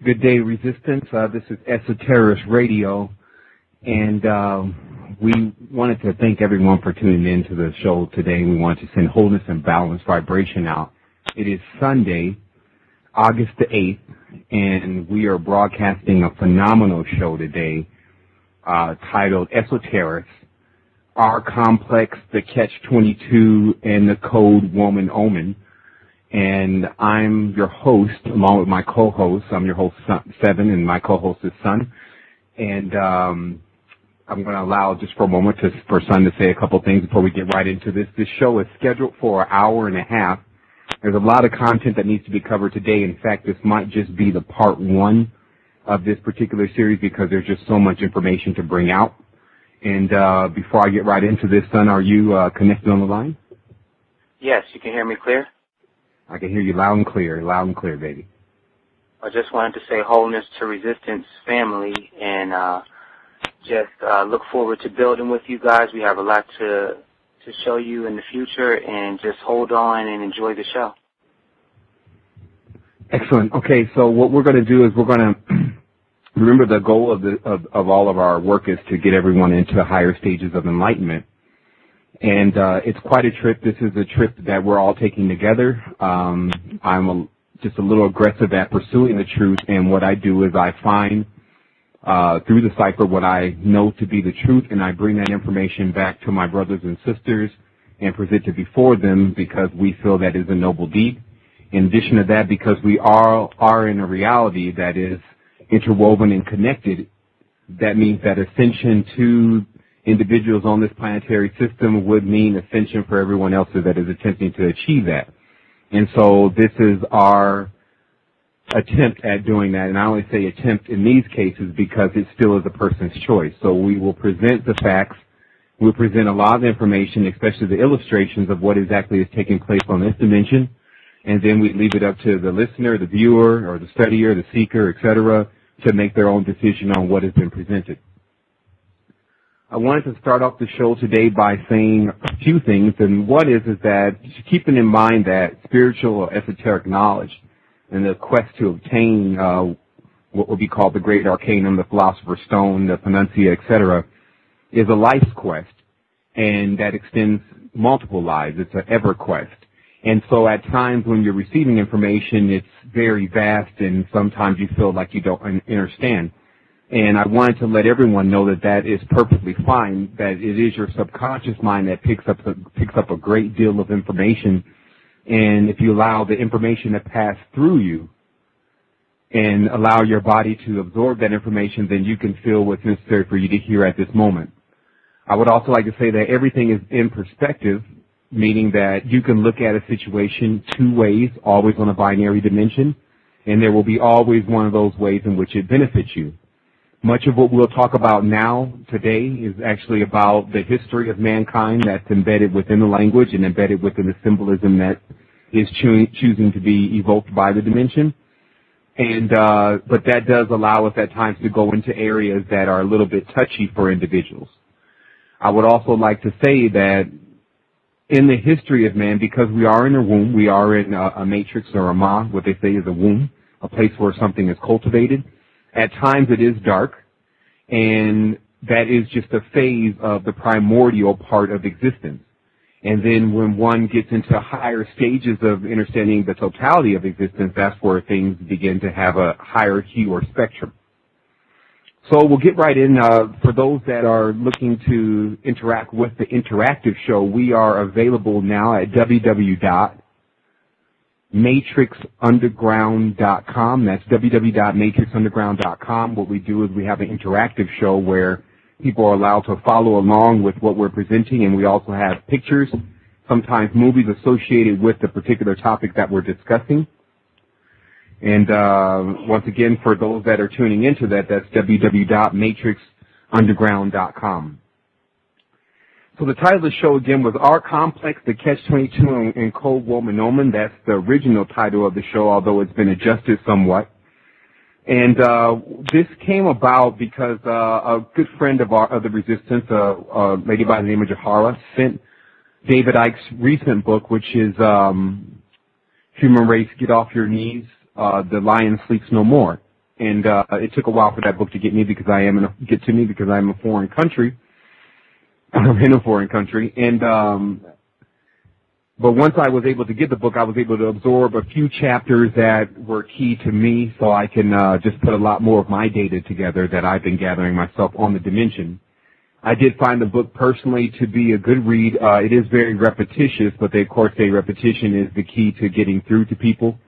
Good day, Resistance. This is Esoteric Radio, and we wanted to thank everyone for tuning in to the show today. We want to send wholeness and balance vibration out. It is Sunday, August the 8th, and we are broadcasting a phenomenal show today titled Esoteric, Our Complex, the Catch-22, and the Code Woman Omen. And I'm your host, along with my co-host. I'm your host, Sevan, and my co-host is Sun. And I'm going to allow just for a moment for Sun to say a couple things before we get right into this. This show is scheduled for an hour and a half. There's a lot of content that needs to be covered today. In fact, this might just be the part one of this particular series because there's just so much information to bring out. And before I get right into this, Sun, are you connected on the line? Yes, you can hear me clear? I can hear you loud and clear, baby. I just wanted to say wholeness to Resistance family, and just look forward to building with you guys. We have a lot to show you in the future, and just hold on and enjoy the show. Excellent. Okay, so what we're going to do is we're going to remember the goal of all of our work is to get everyone into higher stages of enlightenment. And it's quite a trip. This is a trip that we're all taking together. I'm just a little aggressive at pursuing the truth, and what I do is I find through the cipher what I know to be the truth, and I bring that information back to my brothers and sisters and present it before them because we feel that is a noble deed. In addition to that, because we all are in a reality that is interwoven and connected, that means that ascension to individuals on this planetary system would mean ascension for everyone else that is attempting to achieve that. And so this is our attempt at doing that. And I only say attempt in these cases because it still is a person's choice. So we will present the facts. We'll present a lot of information, especially the illustrations of what exactly is taking place on this dimension. And then we leave it up to the listener, the viewer, or the studier, the seeker, etc., to make their own decision on what has been presented. I wanted to start off the show today by saying a few things, and one is that keeping in mind that spiritual or esoteric knowledge and the quest to obtain what would be called the Great Arcanum, the Philosopher's Stone, the Panacea, etc., is a life's quest, and that extends multiple lives. It's an ever quest. And so at times when you're receiving information, it's very vast, and sometimes you feel like you don't understand. And I wanted to let everyone know that that is perfectly fine, that it is your subconscious mind that picks up a great deal of information. And if you allow the information to pass through you and allow your body to absorb that information, then you can feel what's necessary for you to hear at this moment. I would also like to say that everything is in perspective, meaning that you can look at a situation two ways, always on a binary dimension, and there will be always one of those ways in which it benefits you. Much of what we'll talk about now, today, is actually about the history of mankind that's embedded within the language and embedded within the symbolism that is choosing to be evoked by the dimension. And but that does allow us at times to go into areas that are a little bit touchy for individuals. I would also like to say that in the history of man, because we are in a womb, we are in a matrix or a ma, what they say is a womb, a place where something is cultivated. At times it is dark, and that is just a phase of the primordial part of existence. And then when one gets into higher stages of understanding the totality of existence, that's where things begin to have a higher hue or spectrum. So we'll get right in. For those that are looking to interact with the interactive show, we are available now at www.matrixunderground.com. That's www.matrixunderground.com. What we do is we have an interactive show where people are allowed to follow along with what we're presenting, and we also have pictures, sometimes movies associated with the particular topic that we're discussing. And once again, for those that are tuning into that, that's www.matrixunderground.com. So the title of the show, again, was Our Complex, the Catch-22 and Code Woman Omen. That's the original title of the show, although it's been adjusted somewhat. And this came about because a good friend of the Resistance, a lady by the name of Jahara, sent David Icke's recent book, which is Human Race, Get Off Your Knees, The Lion Sleeps No More. And it took a while for that book to get me because I am in a foreign country. I'm in a foreign country, and but once I was able to get the book, I was able to absorb a few chapters that were key to me, so I can just put a lot more of my data together that I've been gathering myself on the dimension. I did find the book personally to be a good read. It is very repetitious, but they, of course, say repetition is the key to getting through to people.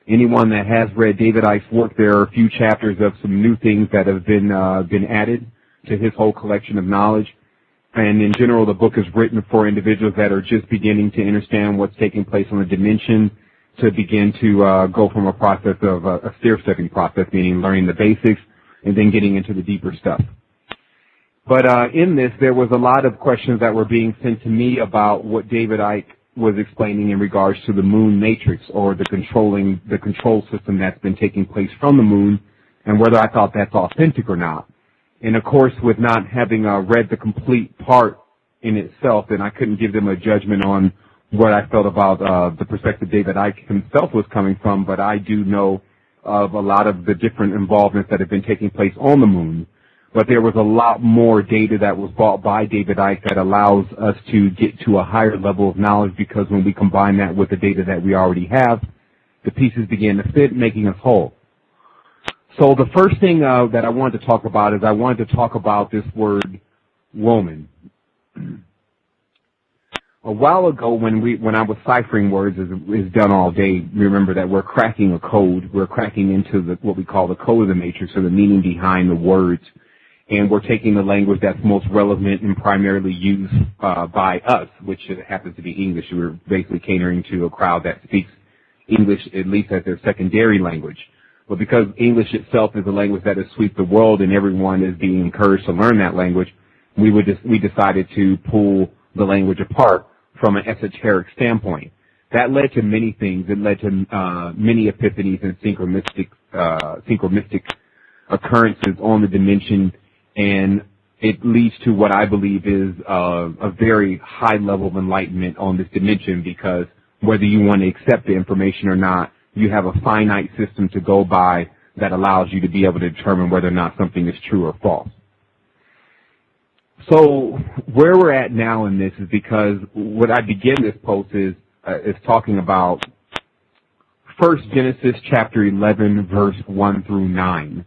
Anyone that has read David Icke's work, there are a few chapters of some new things that have been added to his whole collection of knowledge. And in general, the book is written for individuals that are just beginning to understand what's taking place on the dimension, to begin to go from a process of a stair-stepping process, meaning learning the basics and then getting into the deeper stuff. But in this, there was a lot of questions that were being sent to me about what David Icke was explaining in regards to the moon matrix, or the control system that's been taking place from the moon, and whether I thought that's authentic or not. And of course, with not having read the complete part in itself, then I couldn't give them a judgment on what I felt about the perspective David Icke himself was coming from, but I do know of a lot of the different involvements that have been taking place on the moon. But there was a lot more data that was brought by David Icke that allows us to get to a higher level of knowledge, because when we combine that with the data that we already have, the pieces begin to fit, making us whole. So the first thing that I wanted to talk about is I wanted to talk about this word woman. A while ago, when I was ciphering words, as is done all day, remember that we're cracking a code. We're cracking into what we call the code of the matrix, or the meaning behind the words. And we're taking the language that's most relevant and primarily used by us, which happens to be English. We're basically catering to a crowd that speaks English, at least as their secondary language. But because English itself is a language that has swept the world and everyone is being encouraged to learn that language, we decided to pull the language apart from an esoteric standpoint. That led to many things. It led to many epiphanies and synchronistic occurrences on the dimension, and it leads to what I believe is a very high level of enlightenment on this dimension, because whether you want to accept the information or not, you have a finite system to go by that allows you to be able to determine whether or not something is true or false. So where we're at now in this is because what I begin this post is talking about first Genesis chapter 11, verse 1 through 9.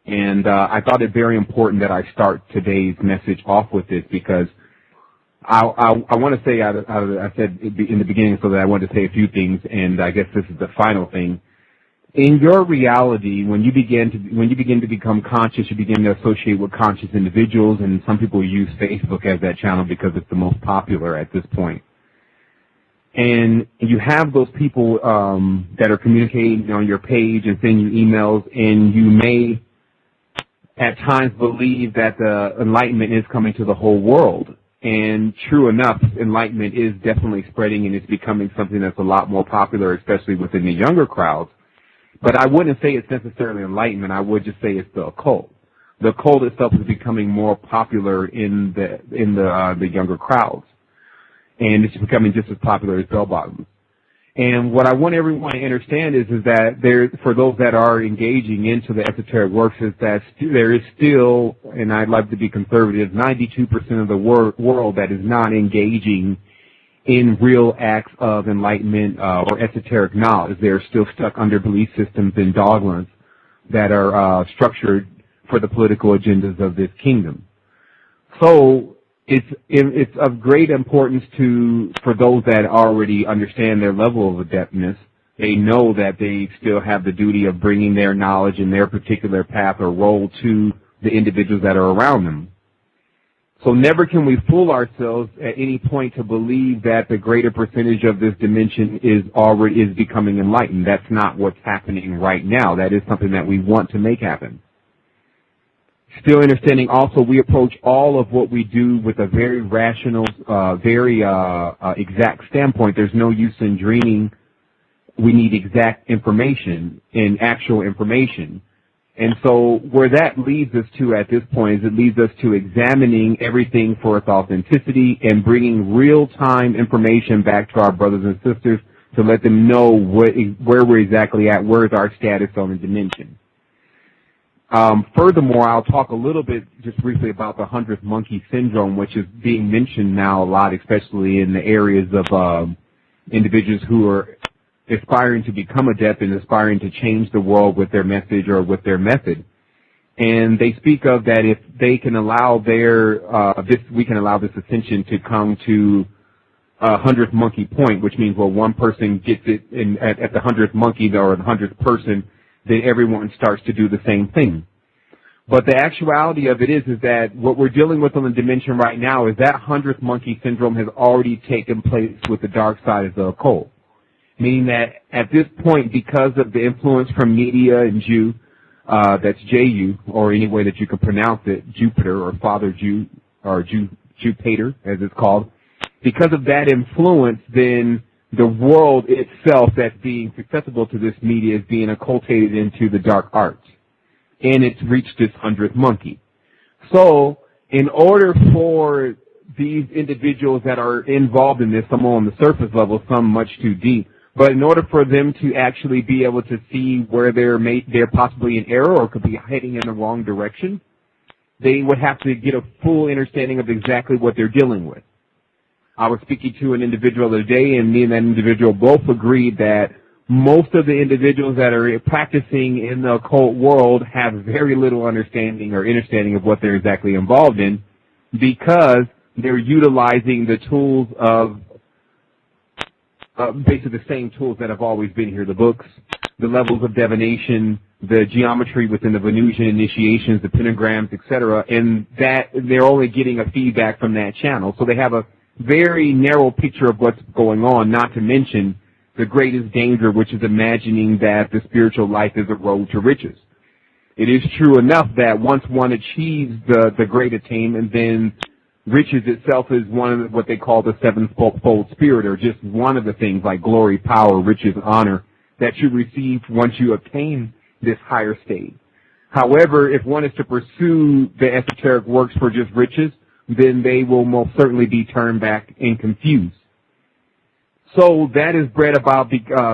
And I thought it very important that I start today's message off with this, because I want to say, I said in the beginning so that I wanted to say a few things, and I guess this is the final thing. In your reality, when you begin to become conscious, you begin to associate with conscious individuals, and some people use Facebook as that channel because it's the most popular at this point. And you have those people that are communicating on your page and sending you emails, and you may at times believe that the enlightenment is coming to the whole world. And true enough, enlightenment is definitely spreading, and it's becoming something that's a lot more popular, especially within the younger crowds. But I wouldn't say it's necessarily enlightenment. I would just say it's the occult. The occult itself is becoming more popular in the younger crowds, and it's becoming just as popular as bell bottoms. And what I want everyone to understand is that for those that are engaging into the esoteric works, is that there is still, and I'd like to be conservative, 92% of the world that is not engaging in real acts of enlightenment or esoteric knowledge. They're still stuck under belief systems and dogmas that are structured for the political agendas of this kingdom. So it's of great importance for those that already understand their level of adeptness. They know that they still have the duty of bringing their knowledge and their particular path or role to the individuals that are around them. So never can we fool ourselves at any point to believe that the greater percentage of this dimension is becoming enlightened. That's not what's happening right now. That is something that we want to make happen. Still understanding also, we approach all of what we do with a very rational, very exact standpoint. There's no use in dreaming. We need exact information and actual information. And so where that leads us to at this point is it leads us to examining everything for its authenticity and bringing real-time information back to our brothers and sisters to let them know where we're exactly at, where is our status on the dimension. Furthermore, I'll talk a little bit just briefly about the 100th monkey syndrome, which is being mentioned now a lot, especially in the areas of individuals who are aspiring to become adept and aspiring to change the world with their message or with their method. And they speak of that if they can allow we can allow this ascension to come to 100th monkey point, which means, well, one person gets it at the 100th monkey or the 100th person, then everyone starts to do the same thing. But the actuality of it is that what we're dealing with on the dimension right now is that 100th monkey syndrome has already taken place with the dark side of the occult. Meaning that at this point, because of the influence from media and Jew, that's J-U, or any way that you can pronounce it, Jupiter or Father Jew, or Jupiter, as it's called, because of that influence, then the world itself that's being susceptible to this media is being occultated into the dark arts. And it's reached its 100th monkey. So, in order for these individuals that are involved in this, some on the surface level, some much too deep, but in order for them to actually be able to see where they're possibly in error or could be heading in the wrong direction, they would have to get a full understanding of exactly what they're dealing with. I was speaking to an individual the other day, and me and that individual both agreed that most of the individuals that are practicing in the occult world have very little understanding or understanding of what they're exactly involved in, because they're utilizing the tools of basically the same tools that have always been here, the books, the levels of divination, the geometry within the Venusian initiations, the pentagrams, etc., and that they're only getting a feedback from that channel. So they have a very narrow picture of what's going on, not to mention the greatest danger, which is imagining that the spiritual life is a road to riches. It is true enough that once one achieves the great attainment, then riches itself is one of what they call the sevenfold spirit, or just one of the things like glory, power, riches, honor that you receive once you obtain this higher state. However, if one is to pursue the esoteric works for just riches, then they will most certainly be turned back and confused. So that is bred about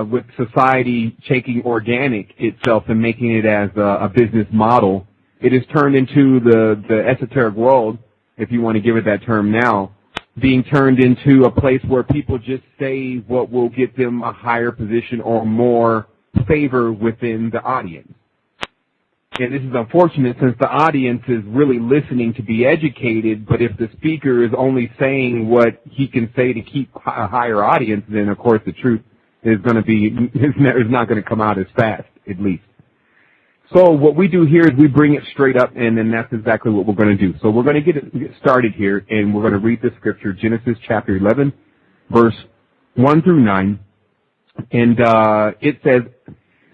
with society taking organic itself and making it as a business model. It is turned into the esoteric world, if you want to give it that term now, being turned into a place where people just say what will get them a higher position or more favor within the audience. And this is unfortunate since the audience is really listening to be educated, but if the speaker is only saying what he can say to keep a higher audience, then of course the truth is not going to come out as fast, at least. So what we do here is we bring it straight up, and then that's exactly what we're going to do. So we're going to get started here, and we're going to read the scripture, Genesis chapter 11, verse 1 through 9. And it says,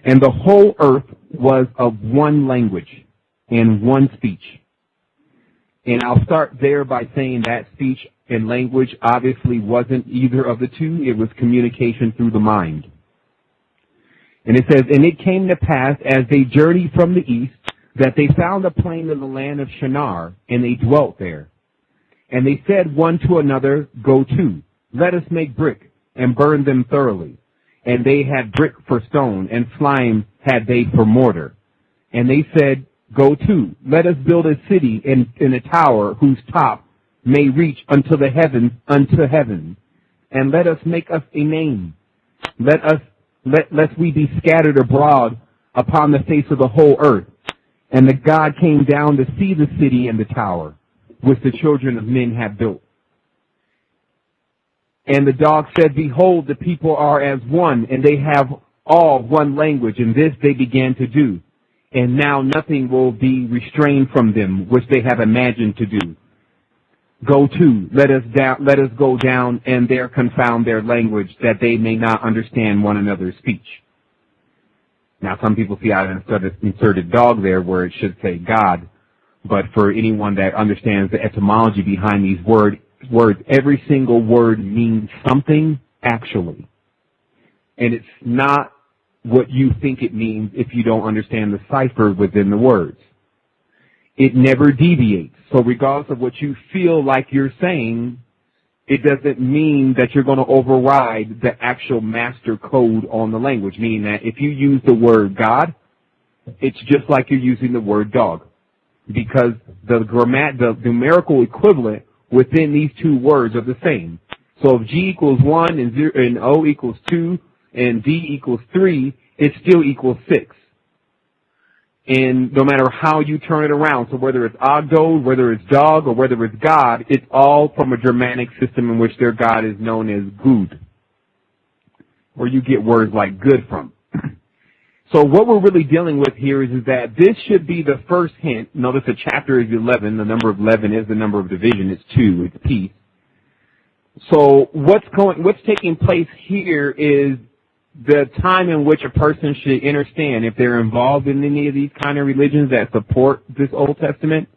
"And the whole earth was of one language and one speech." And I'll start there by saying that speech and language obviously wasn't either of the two. It was communication through the mind. And it says, "And it came to pass as they journeyed from the east that they found a plain in the land of Shinar, and they dwelt there. And they said one to another, Go to, let us make brick, and burn them thoroughly. And they had brick for stone, and slime had they for mortar. And they said, Go to, let us build a city in a tower whose top may reach unto the heavens, and let us make us a name. Lest we be scattered abroad upon the face of the whole earth. And the God came down to see the city and the tower, which the children of men have built. And the dog said, Behold, the people are as one, and they have all one language, and this they began to do. And now nothing will be restrained from them, which they have imagined to do. Go to, let us go down, and there confound their language, that they may not understand one another's speech." Now, some people see I inserted dog there where it should say God, but for anyone that understands the etymology behind these words, every single word means something actually. And it's not what you think it means if you don't understand the cipher within the words. It never deviates. So regardless of what you feel like you're saying, it doesn't mean that you're going to override the actual master code on the language, meaning that if you use the word God, It's just like you're using the word dog, because the numerical equivalent within these two words are the same. So if G equals 1 and O equals 2 and D equals 3, it still equals 6. And no matter how you turn it around, so whether it's Ogdo, whether it's dog, or whether it's God, it's all from a Germanic system in which their God is known as Gud, where you get words like good from. So what we're really dealing with here is that this should be the first hint. Notice the chapter is 11. The number of 11 is the number of division. It's 2. It's peace. So what's taking place here is the time in which a person should understand, if they're involved in any of these kind of religions that support this Old Testament,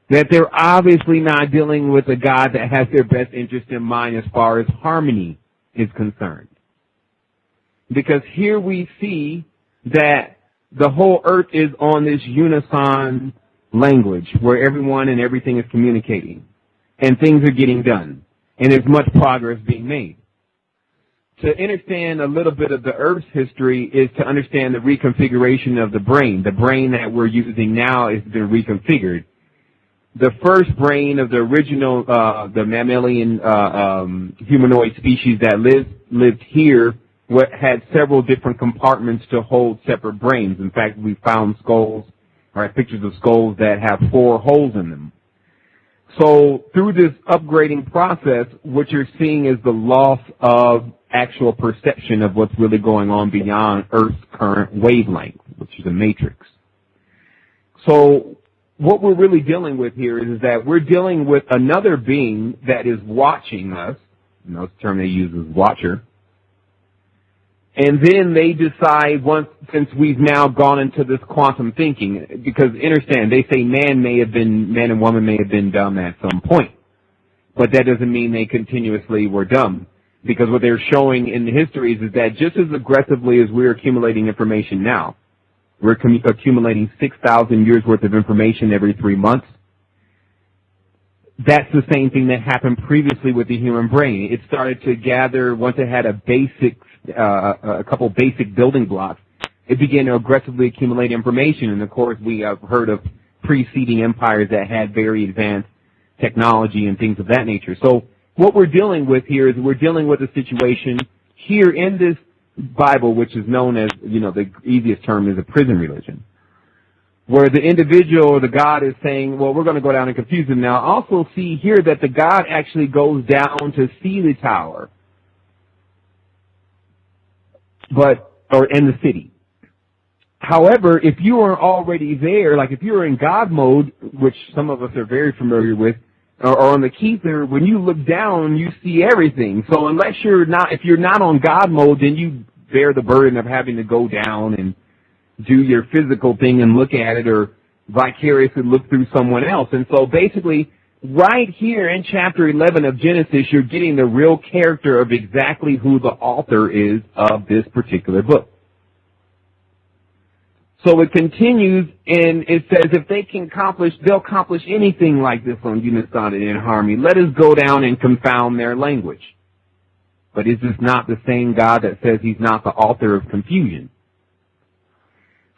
that they're obviously not dealing with a God that has their best interest in mind as far as harmony is concerned. Because here we see that the whole earth is on this unison language where everyone and everything is communicating and things are getting done and there's much progress being made. To understand a little bit of the earth's history is to understand the reconfiguration of the brain. The brain that we're using now has been reconfigured. The first brain of the original, the mammalian humanoid species that lived here had several different compartments to hold separate brains. In fact, we found skulls, or pictures of skulls that have 4 holes in them. So through this upgrading process, what you're seeing is the loss of actual perception of what's really going on beyond Earth's current wavelength, which is a matrix. So what we're really dealing with here is that we're dealing with another being that is watching us. You know, the term they use is watcher. And then they decide, since we've now gone into this quantum thinking, because understand, they say man and woman may have been dumb at some point. But that doesn't mean they continuously were dumb. Because what they're showing in the histories is that just as aggressively as we're accumulating information now, we're accumulating 6,000 years worth of information every 3 months. That's the same thing that happened previously with the human brain. It started to gather, once it had a couple basic building blocks, it began to aggressively accumulate information. And of course, we have heard of preceding empires that had very advanced technology and things of that nature. So what we're dealing with here is we're dealing with a situation here in this Bible, which is known as, the easiest term is a prison religion, where the individual or the God is saying, well, we're going to go down and confuse them. Now, also see here that the God actually goes down to see the tower, or in the city. However, if you are already there, like if you're in God mode, which some of us are very familiar with, or on the Keither, when you look down, you see everything. So if you're not on God mode, then you bear the burden of having to go down and do your physical thing and look at it, or vicariously look through someone else. And so basically, right here in chapter 11 of Genesis, you're getting the real character of exactly who the author is of this particular book. So it continues, and it says if they'll accomplish anything like this on unison and in harmony. Let us go down and confound their language. But is this not the same God that says he's not the author of confusion?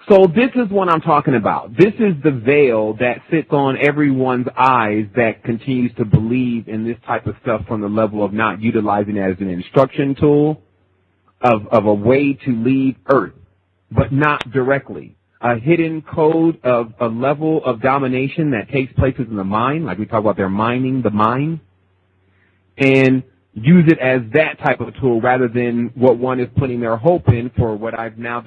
So this is what I'm talking about. This is the veil that sits on everyone's eyes that continues to believe in this type of stuff from the level of not utilizing it as an instruction tool, of a way to leave Earth, but not directly. A hidden code of a level of domination that takes place in the mind, like we talk about, they're mining the mind, and use it as that type of tool rather than what one is putting their hope in for what I've now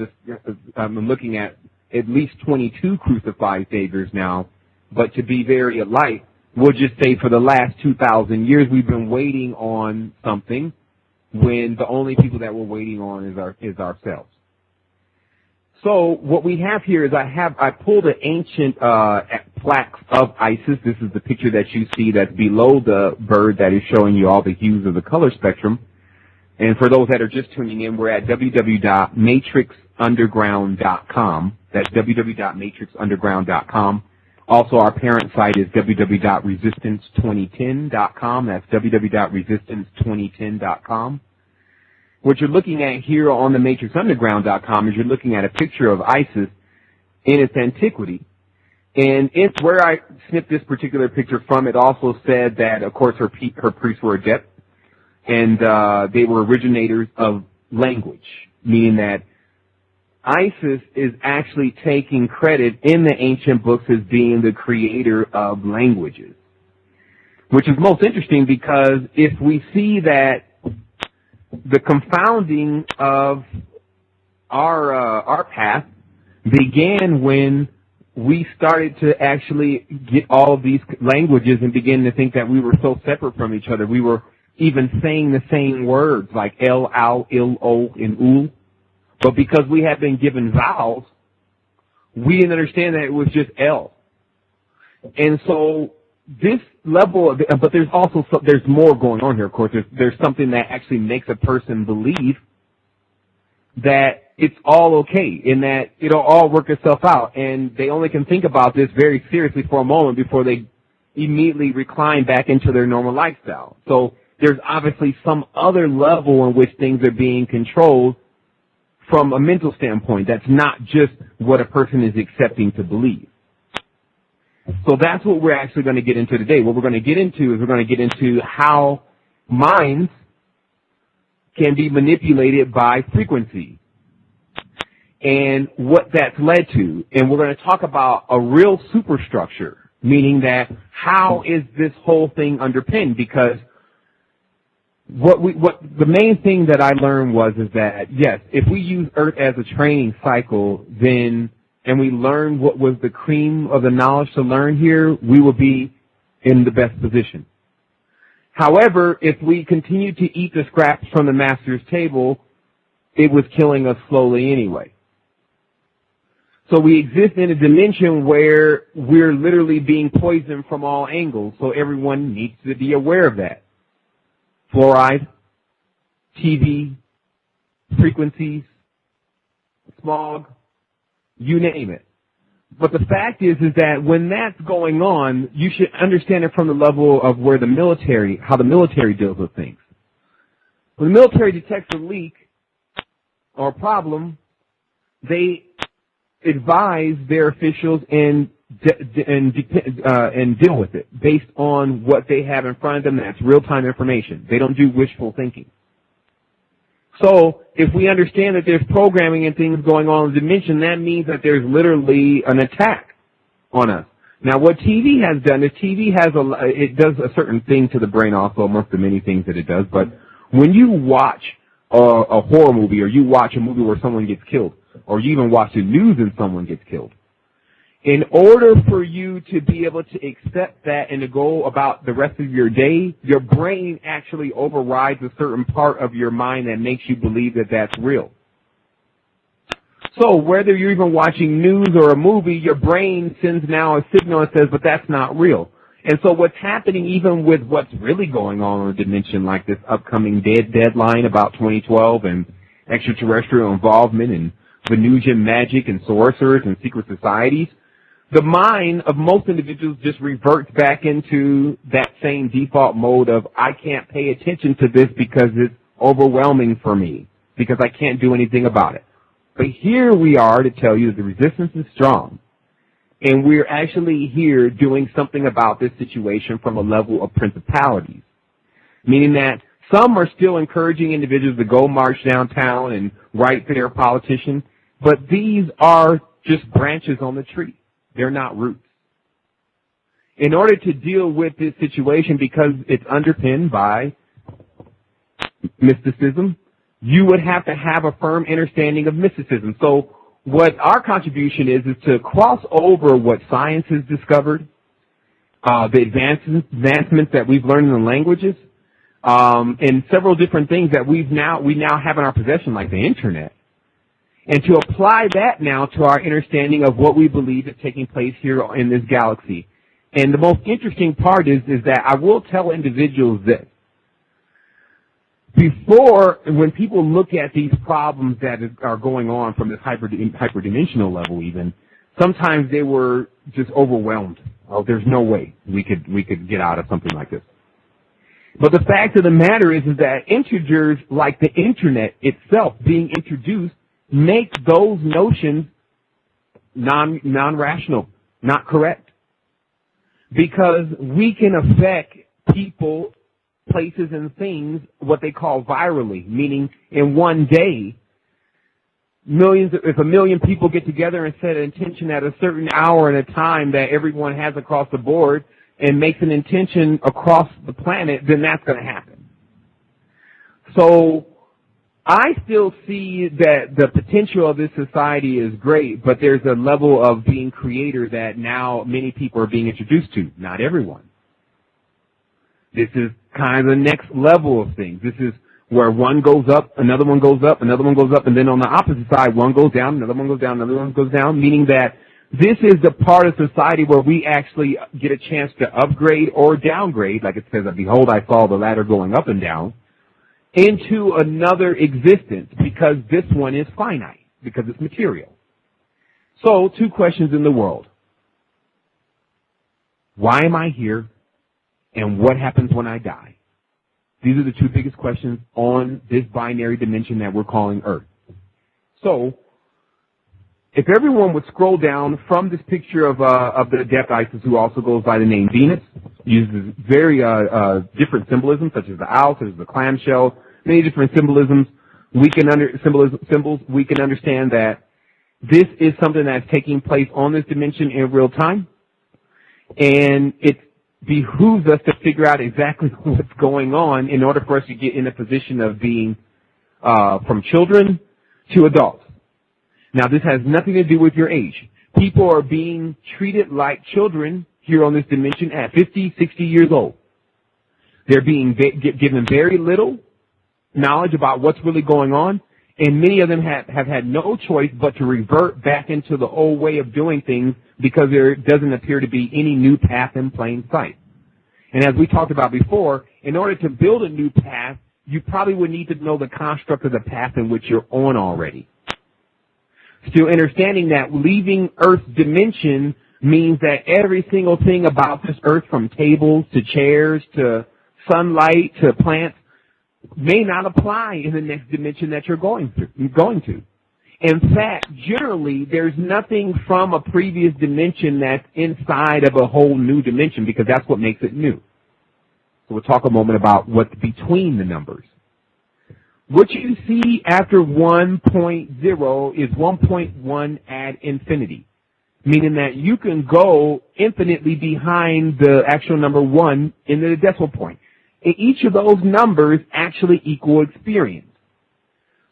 I'm looking at least 22 crucified saviors now, but to be very light, we'll just say for the last 2,000 years we've been waiting on something when the only people that we're waiting on is ourselves. So what we have here is I pulled an ancient plaques of Isis. This is the picture that you see that's below the bird that is showing you all the hues of the color spectrum. And for those that are just tuning in, we're at www.matrixunderground.com. That's www.matrixunderground.com. Also, our parent site is www.resistance2010.com. That's www.resistance2010.com. What you're looking at here on the matrixunderground.com is you're looking at a picture of Isis in its antiquity. And it's where I snipped this particular picture from. It also said that, of course, her priests were adept, and they were originators of language, meaning that Isis is actually taking credit in the ancient books as being the creator of languages, which is most interesting because if we see that the confounding of our path began when we started to actually get all of these languages and begin to think that we were so separate from each other. We were even saying the same words like el, al, il, o, and ul. But because we had been given vowels, we didn't understand that it was just L. And so this level of, but there's also, there's more going on here, of course. There's something that actually makes a person believe that it's all okay and that it'll all work itself out. And they only can think about this very seriously for a moment before they immediately recline back into their normal lifestyle. So there's obviously some other level in which things are being controlled from a mental standpoint. That's not just what a person is accepting to believe. So that's what we're actually going to get into today. What we're going to get into is we're going to get into how minds can be manipulated by frequency and what that's led to. And we're going to talk about a real superstructure, meaning that how is this whole thing underpinned? Because what the main thing that I learned is that, yes, if we use Earth as a training cycle, then, and we learn what was the cream of the knowledge to learn here, we will be in the best position. However, if we continue to eat the scraps from the master's table, it was killing us slowly anyway. So we exist in a dimension where we're literally being poisoned from all angles, so everyone needs to be aware of that. Fluoride, TV, frequencies, smog, you name it. But the fact is that when that's going on, you should understand it from the level of where how the military deals with things. When the military detects a leak or a problem, they advise their officials and deal with it based on what they have in front of them. That's real-time information. They don't do wishful thinking. So if we understand that there's programming and things going on in the dimension, that means that there's literally an attack on us. Now, what TV has done is TV it does a certain thing to the brain also, amongst the many things that it does. But when you watch a horror movie, or you watch a movie where someone gets killed, or you even watch the news and someone gets killed, in order for you to be able to accept that and to go about the rest of your day, your brain actually overrides a certain part of your mind that makes you believe that that's real. So whether you're even watching news or a movie, your brain sends now a signal that says, but that's not real. And so what's happening even with what's really going on in a dimension like this upcoming deadline about 2012 and extraterrestrial involvement and Venusian magic and sorcerers and secret societies, the mind of most individuals just reverts back into that same default mode of, I can't pay attention to this because it's overwhelming for me, because I can't do anything about it. But here we are to tell you that the resistance is strong, and we're actually here doing something about this situation from a level of principalities, meaning that some are still encouraging individuals to go march downtown and write for their politician, but these are just branches on the tree. They're not roots. In order to deal with this situation, because it's underpinned by mysticism, you would have to have a firm understanding of mysticism. So what our contribution is to cross over what science has discovered, the advancements that we've learned in the languages, and several different things that we now have in our possession, like the internet, and to apply that now to our understanding of what we believe is taking place here in this galaxy. And the most interesting part is that I will tell individuals this. Before, when people look at these problems that are going on from this hyperdimensional level even, sometimes they were just overwhelmed. Oh, there's no way we could get out of something like this. But the fact of the matter is that integers like the internet itself being introduced make those notions non-rational, not correct. Because we can affect people, places, and things, what they call virally, meaning in one day, if 1 million people get together and set an intention at a certain hour and a time that everyone has across the board and makes an intention across the planet, then that's going to happen. So I still see that the potential of this society is great, but there's a level of being creator that now many people are being introduced to, not everyone. This is kind of the next level of things. This is where one goes up, another one goes up, another one goes up, and then on the opposite side, one goes down, another one goes down, another one goes down, meaning that this is the part of society where we actually get a chance to upgrade or downgrade, like it says, behold, I saw the ladder going up and down, into another existence, because this one is finite, because it's material. So, 2 questions in the world. Why am I here? And what happens when I die? These are the 2 biggest questions on this binary dimension that we're calling Earth. So, if everyone would scroll down from this picture of the Adept Isis, who also goes by the name Venus, uses very different symbolism, such as the owl, such as the clamshell, many different symbols. We can understand that this is something that's taking place on this dimension in real time, and it behooves us to figure out exactly what's going on in order for us to get in a position of being from children to adults. Now, this has nothing to do with your age. People are being treated like children here on this dimension at 50, 60 years old. They're being given very little knowledge about what's really going on, and many of them have had no choice but to revert back into the old way of doing things because there doesn't appear to be any new path in plain sight. And as we talked about before, in order to build a new path, you probably would need to know the construct of the path in which you're on already. Still understanding that leaving Earth's dimension means that every single thing about this Earth, from tables to chairs to sunlight to plants, may not apply in the next dimension that you're going to. In fact, generally, there's nothing from a previous dimension that's inside of a whole new dimension, because that's what makes it new. So we'll talk a moment about what's between the numbers. What you see after 1.0 is 1.1 ad infinity, meaning that you can go infinitely behind the actual number 1 in the decimal point. And each of those numbers actually equal experience.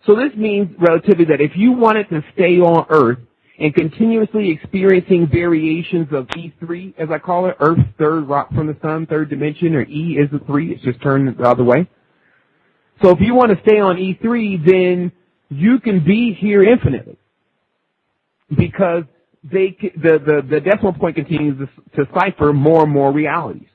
So this means relatively that if you wanted to stay on Earth and continuously experiencing variations of E3, as I call it, Earth's third rock from the sun, third dimension, or E is the 3, it's just turned the other way. So if you want to stay on E3, then you can be here infinitely, because the decimal point continues to cipher more and more realities,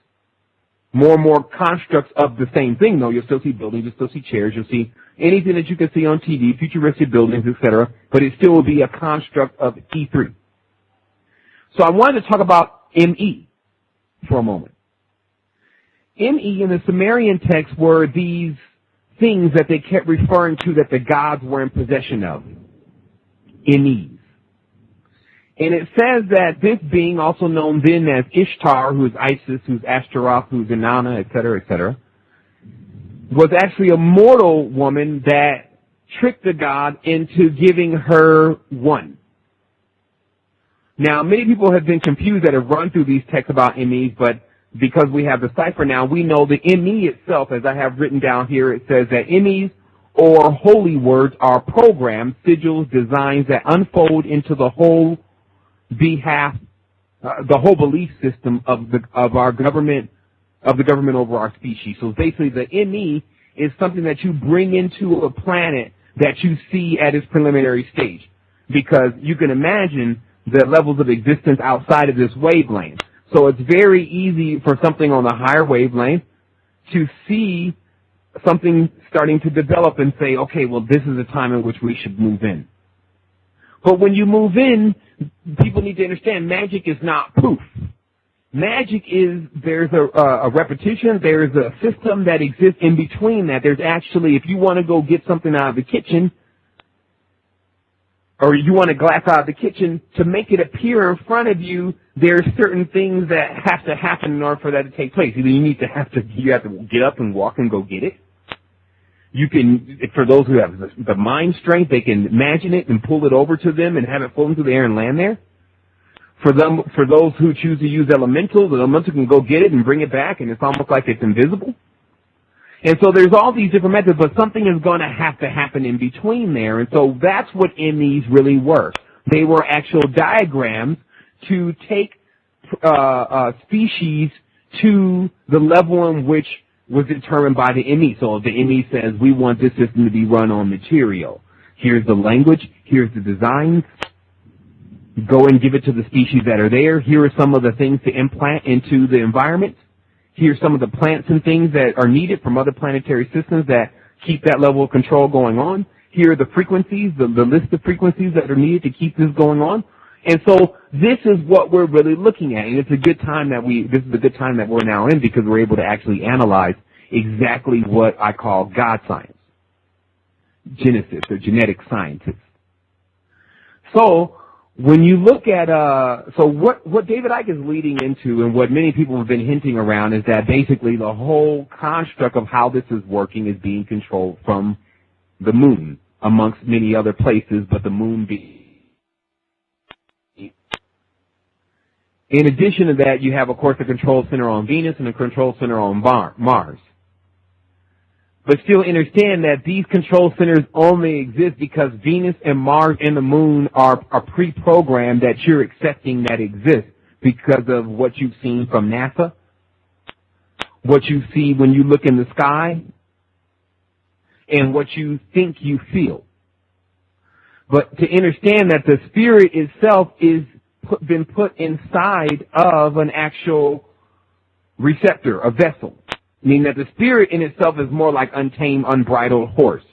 more and more constructs of the same thing. Though you'll still see buildings, you'll still see chairs, you'll see anything that you can see on TV, futuristic buildings, etc., but it still will be a construct of E3. So I wanted to talk about ME for a moment. ME in the Sumerian text were these things that they kept referring to that the gods were in possession of. MEs. And it says that this being, also known then as Ishtar, who is Isis, who's Ashtaroth, who's Inanna, etc., was actually a mortal woman that tricked the god into giving her 1. Now, many people have been confused that have run through these texts about MEs, but because we have the cipher now, we know the ME itself, as I have written down here, it says that MEs, or holy words, are programs, sigils, designs that unfold into the whole the whole belief system of our government, of the government over our species. So basically, the ME is something that you bring into a planet that you see at its preliminary stage, because you can imagine the levels of existence outside of this wavelength. So it's very easy for something on the higher wavelength to see something starting to develop and say, okay, well, this is the time in which we should move in. But when you move in, people need to understand magic is not poof. Magic is, there's a repetition, there's a system that exists in between that. There's actually, if you want to go get something out of the kitchen, or you want a glass out of the kitchen, to make it appear in front of you, there are certain things that have to happen in order for that to take place. Either you have to get up and walk and go get it. You can, for those who have the mind strength, they can imagine it and pull it over to them and have it float into the air and land there. For those who choose to use elementals, the elemental can go get it and bring it back, and it's almost like it's invisible. And so there's all these different methods, but something is going to happen in between there. And so that's what MEs really were. They were actual diagrams to take species to the level in which was determined by the ME. So if the ME says, we want this system to be run on material, here's the language, here's the design, go and give it to the species that are there. Here are some of the things to implant into the environment. Here's some of the plants and things that are needed from other planetary systems that keep that level of control going on. Here are the frequencies, the list of frequencies that are needed to keep this going on. And so this is what we're really looking at, and it's a good time that we're now in, because we're able to actually analyze exactly what I call God science, genesis or genetic scientists. So when you look at what David Icke is leading into, and what many people have been hinting around, is that basically the whole construct of how this is working is being controlled from the moon, amongst many other places, but the moon being. In addition to that, you have, of course, a control center on Venus and a control center on Mars. But still understand that these control centers only exist because Venus and Mars and the moon are pre-programmed, that you're accepting that exist because of what you've seen from NASA, what you see when you look in the sky, and what you think you feel. But to understand that the spirit itself is been put inside of an actual receptor, a vessel. Meaning that the spirit in itself is more like untamed, unbridled horse,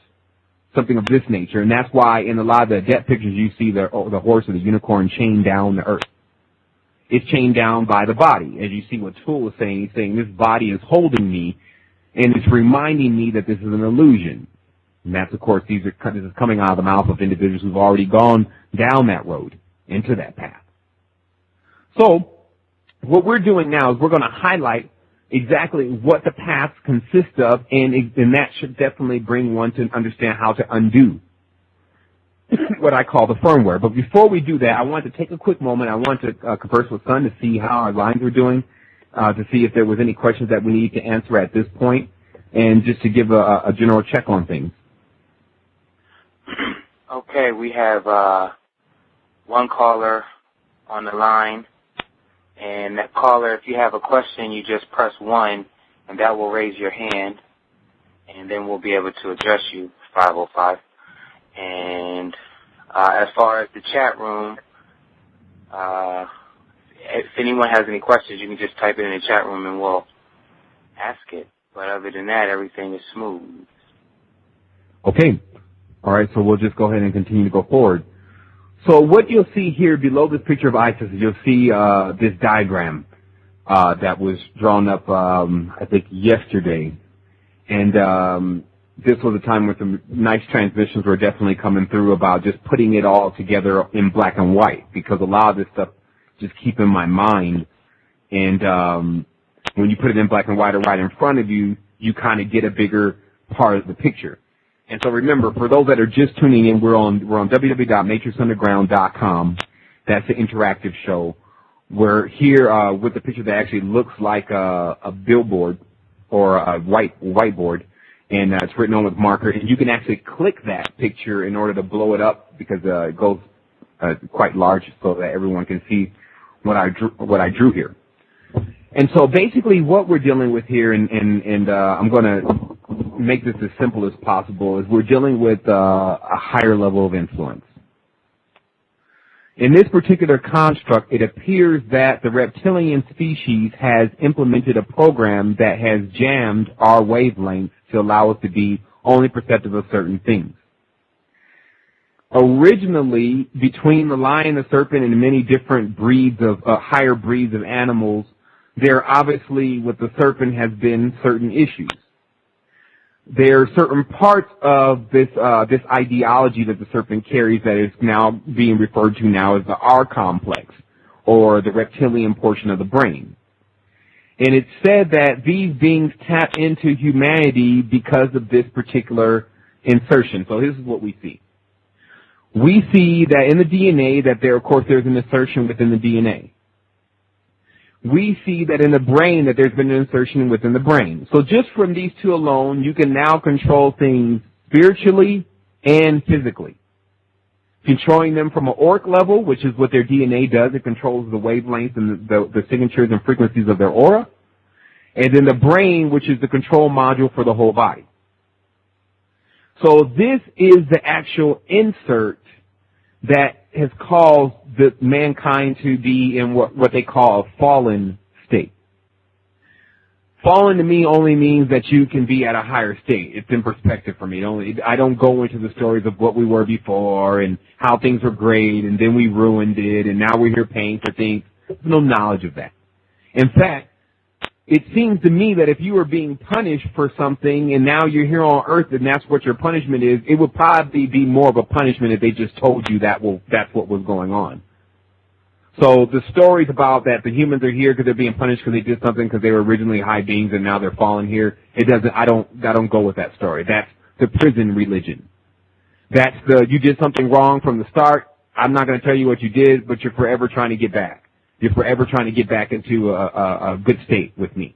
something of this nature. And that's why in a lot of the death pictures you see the horse or the unicorn chained down the earth. It's chained down by the body. As you see what Tool is saying, he's saying this body is holding me, and it's reminding me that this is an illusion. And that's, of course, this is coming out of the mouth of individuals who've already gone down that road, into that path. So what we're doing now is we're going to highlight exactly what the paths consist of, and that should definitely bring one to understand how to undo what I call the firmware. But before we do that, I want to take a quick moment. I want to converse with Sun to see how our lines are doing, to see if there was any questions that we need to answer at this point, and just to give a general check on things. Okay, we have one caller on the line. And that caller, if you have a question, you just press 1, and that will raise your hand, and then we'll be able to address you, 505. And as far as the chat room, if anyone has any questions, you can just type it in the chat room, and we'll ask it. But other than that, everything is smooth. Okay. All right, so we'll just go ahead and continue to go forward. So what you'll see here below this picture of Isis, you'll see this diagram that was drawn up, I think, yesterday. And this was a time where some nice transmissions were definitely coming through about just putting it all together in black and white, because a lot of this stuff just keep in my mind. And when you put it in black and white or right in front of you, you kind of get a bigger part of the picture. And so remember, for those that are just tuning in, we're on www.matrixunderground.com. That's the interactive show. We're here with a picture that actually looks like a billboard or a whiteboard, and it's written on with marker. And you can actually click that picture in order to blow it up, because it goes quite large, so that everyone can see what I drew here. And so basically what we're dealing with here, and I'm going to make this as simple as possible, is we're dealing with a higher level of influence. In this particular construct, it appears that the reptilian species has implemented a program that has jammed our wavelengths to allow us to be only perceptive of certain things. Originally, between the lion, the serpent, and many different breeds of higher breeds of animals, there obviously, with the serpent, has been certain issues. there are certain parts of this ideology that the serpent carries that is now being referred to now as the R complex, or the reptilian portion of the brain. And it's said that these beings tap into humanity because of this particular insertion. So this is what we see. We see that in the DNA that there, of course, there's an insertion within the DNA. We see that in the brain that there's been an insertion within the brain. So just from these two alone, you can now control things spiritually and physically. Controlling them from an auric level, which is what their DNA does. It controls the wavelengths and the signatures and frequencies of their aura. And then the brain, which is the control module for the whole body. So this is the actual insert that has caused mankind to be in what they call a fallen state. Fallen to me only means that you can be at a higher state. It's in perspective for me. I don't go into the stories of what we were before and how things were great and then we ruined it and now we're here paying for things. There's no knowledge of that. In fact, it seems to me that if you were being punished for something and now you're here on earth and that's what your punishment is, it would probably be more of a punishment if they just told you that's what was going on. So the stories about that the humans are here because they're being punished because they did something because they were originally high beings and now they're fallen here, I don't go with that story. That's the prison religion. That's you did something wrong from the start. I'm not going to tell you what you did, but you're forever trying to get back. You're forever trying to get back into a good state with me.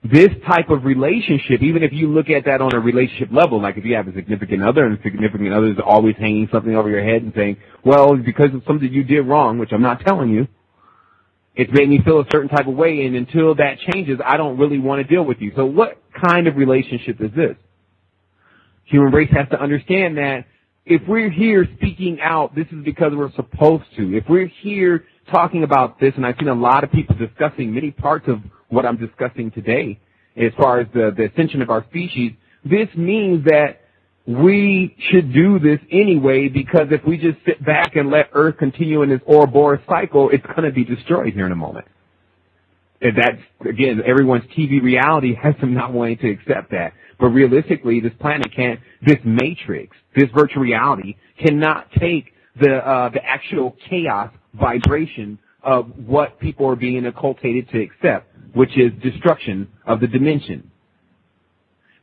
This type of relationship, even if you look at that on a relationship level, like if you have a significant other and the significant other is always hanging something over your head and saying, well, because of something you did wrong, which I'm not telling you, it's made me feel a certain type of way, and until that changes, I don't really want to deal with you. So what kind of relationship is this? Human race has to understand that if we're here speaking out, this is because we're supposed to. If we're here talking about this, and I've seen a lot of people discussing many parts of what I'm discussing today as far as the ascension of our species, this means that we should do this anyway, because if we just sit back and let Earth continue in this Ouroboros cycle, it's going to be destroyed here in a moment. And that's, again, everyone's TV reality has them not wanting to accept that. But realistically, this planet can't, this matrix, this virtual reality cannot take the actual chaos vibration of what people are being occultated to accept, which is destruction of the dimension.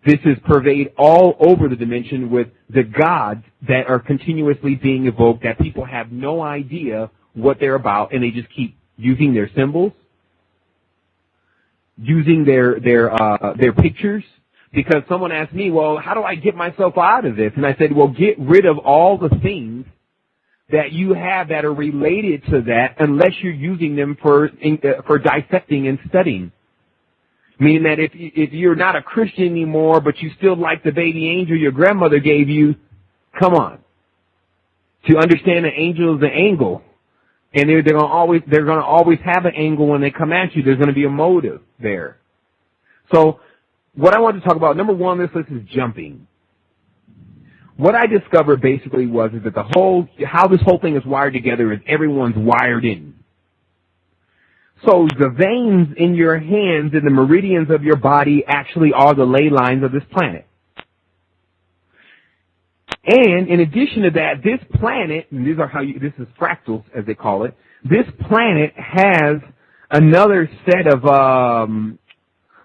This is pervade all over the dimension with the gods that are continuously being evoked that people have no idea what they're about, and they just keep using their symbols, using their pictures. Because someone asked me, well, how do I get myself out of this? And I said, well, get rid of all the things that you have that are related to that, unless you're using them for dissecting and studying. Meaning that if you're not a Christian anymore, but you still like the baby angel your grandmother gave you, come on. To understand an angel is an angle, and they're going to always have an angle when they come at you. There's going to be a motive there. So what I want to talk about, number one on this list is jumping. What I discovered basically is that how this whole thing is wired together is everyone's wired in. So the veins in your hands and the meridians of your body actually are the ley lines of this planet. And in addition to that, this planet, and this is fractals as they call it, this planet has another set of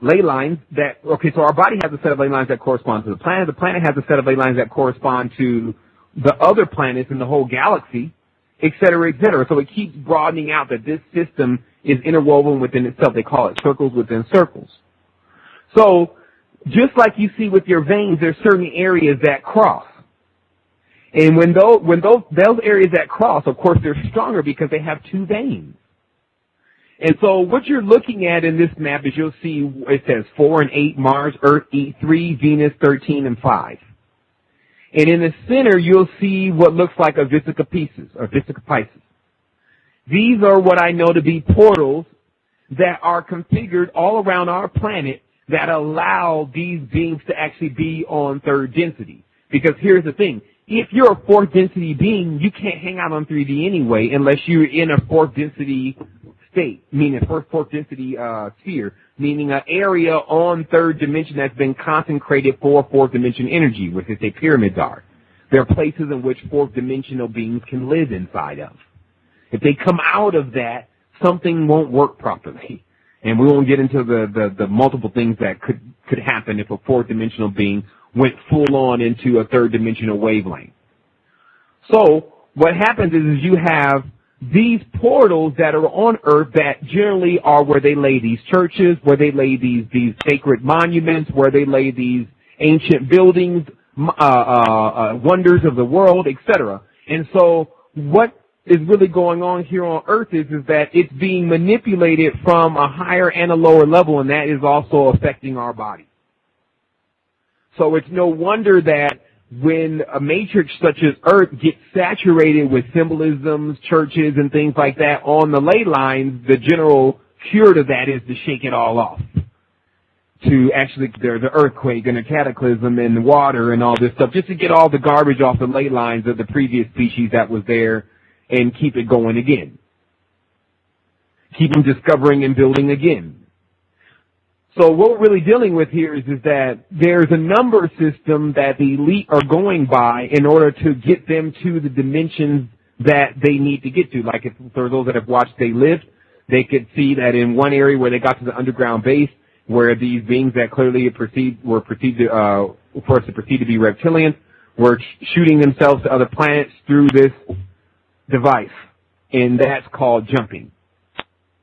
ley lines so our body has a set of ley lines that correspond to the planet. The planet has a set of ley lines that correspond to the other planets in the whole galaxy, et cetera, et cetera. So it keeps broadening out that this system is interwoven within itself. They call it circles within circles. So just like you see with your veins, there's certain areas that cross. And when those areas that cross, of course, they're stronger because they have two veins. And so what you're looking at in this map is you'll see it says 4 and 8, Mars, Earth, 3, Venus, 13, and 5. And in the center, you'll see what looks like a Vesica Pisces. These are what I know to be portals that are configured all around our planet that allow these beings to actually be on third density. Because here's the thing. If you're a fourth density being, you can't hang out on 3D anyway unless you're in a fourth density state, meaning fourth density sphere, meaning an area on third dimension that's been consecrated for fourth dimension energy, which is say pyramids are. There are places in which fourth dimensional beings can live inside of. If they come out of that, something won't work properly. And we won't get into the multiple things that could happen if a fourth dimensional being went full on into a third dimensional wavelength. So what happens is you have these portals that are on Earth that generally are where they lay these churches, where they lay these sacred monuments, where they lay these ancient buildings, wonders of the world, etc. And so what is really going on here on Earth is that it's being manipulated from a higher and a lower level, and that is also affecting our body. So it's no wonder that when a matrix such as Earth gets saturated with symbolisms, churches, and things like that on the ley lines, the general cure to that is to shake it all off. To actually, there's an earthquake and a cataclysm and water and all this stuff, just to get all the garbage off the ley lines of the previous species that was there and keep it going again. Keep them discovering and building again. So what we're really dealing with here is that there's a number system that the elite are going by in order to get them to the dimensions that they need to get to. Like if, for those that have watched They Lived, they could see that in one area where they got to the underground base, where these beings that clearly were perceived to be reptilians were shooting themselves to other planets through this device, and that's called jumping.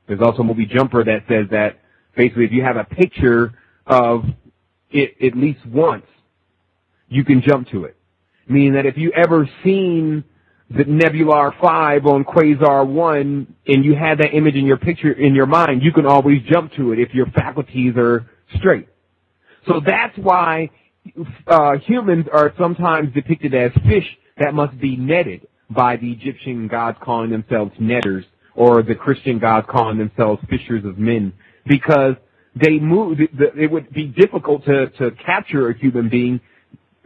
There's also a movie Jumper that says that basically if you have a picture of it at least once, you can jump to it. Meaning that if you ever seen the Nebular 5 on Quasar 1 and you had that image in your picture in your mind, you can always jump to it if your faculties are straight. So that's why humans are sometimes depicted as fish that must be netted by the Egyptian gods calling themselves netters, or the Christian gods calling themselves fishers of men, because they move. It would be difficult to capture a human being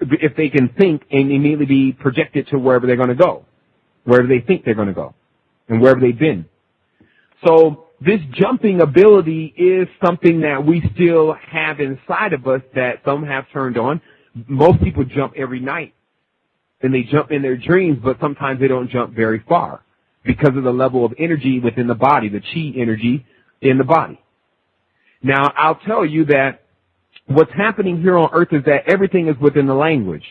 if they can think and immediately be projected to wherever they're going to go, wherever they think they're going to go, and wherever they've been. So this jumping ability is something that we still have inside of us that some have turned on. Most people jump every night, and they jump in their dreams, but sometimes they don't jump very far because of the level of energy within the body, the chi energy in the body. Now, I'll tell you that what's happening here on Earth is that everything is within the language.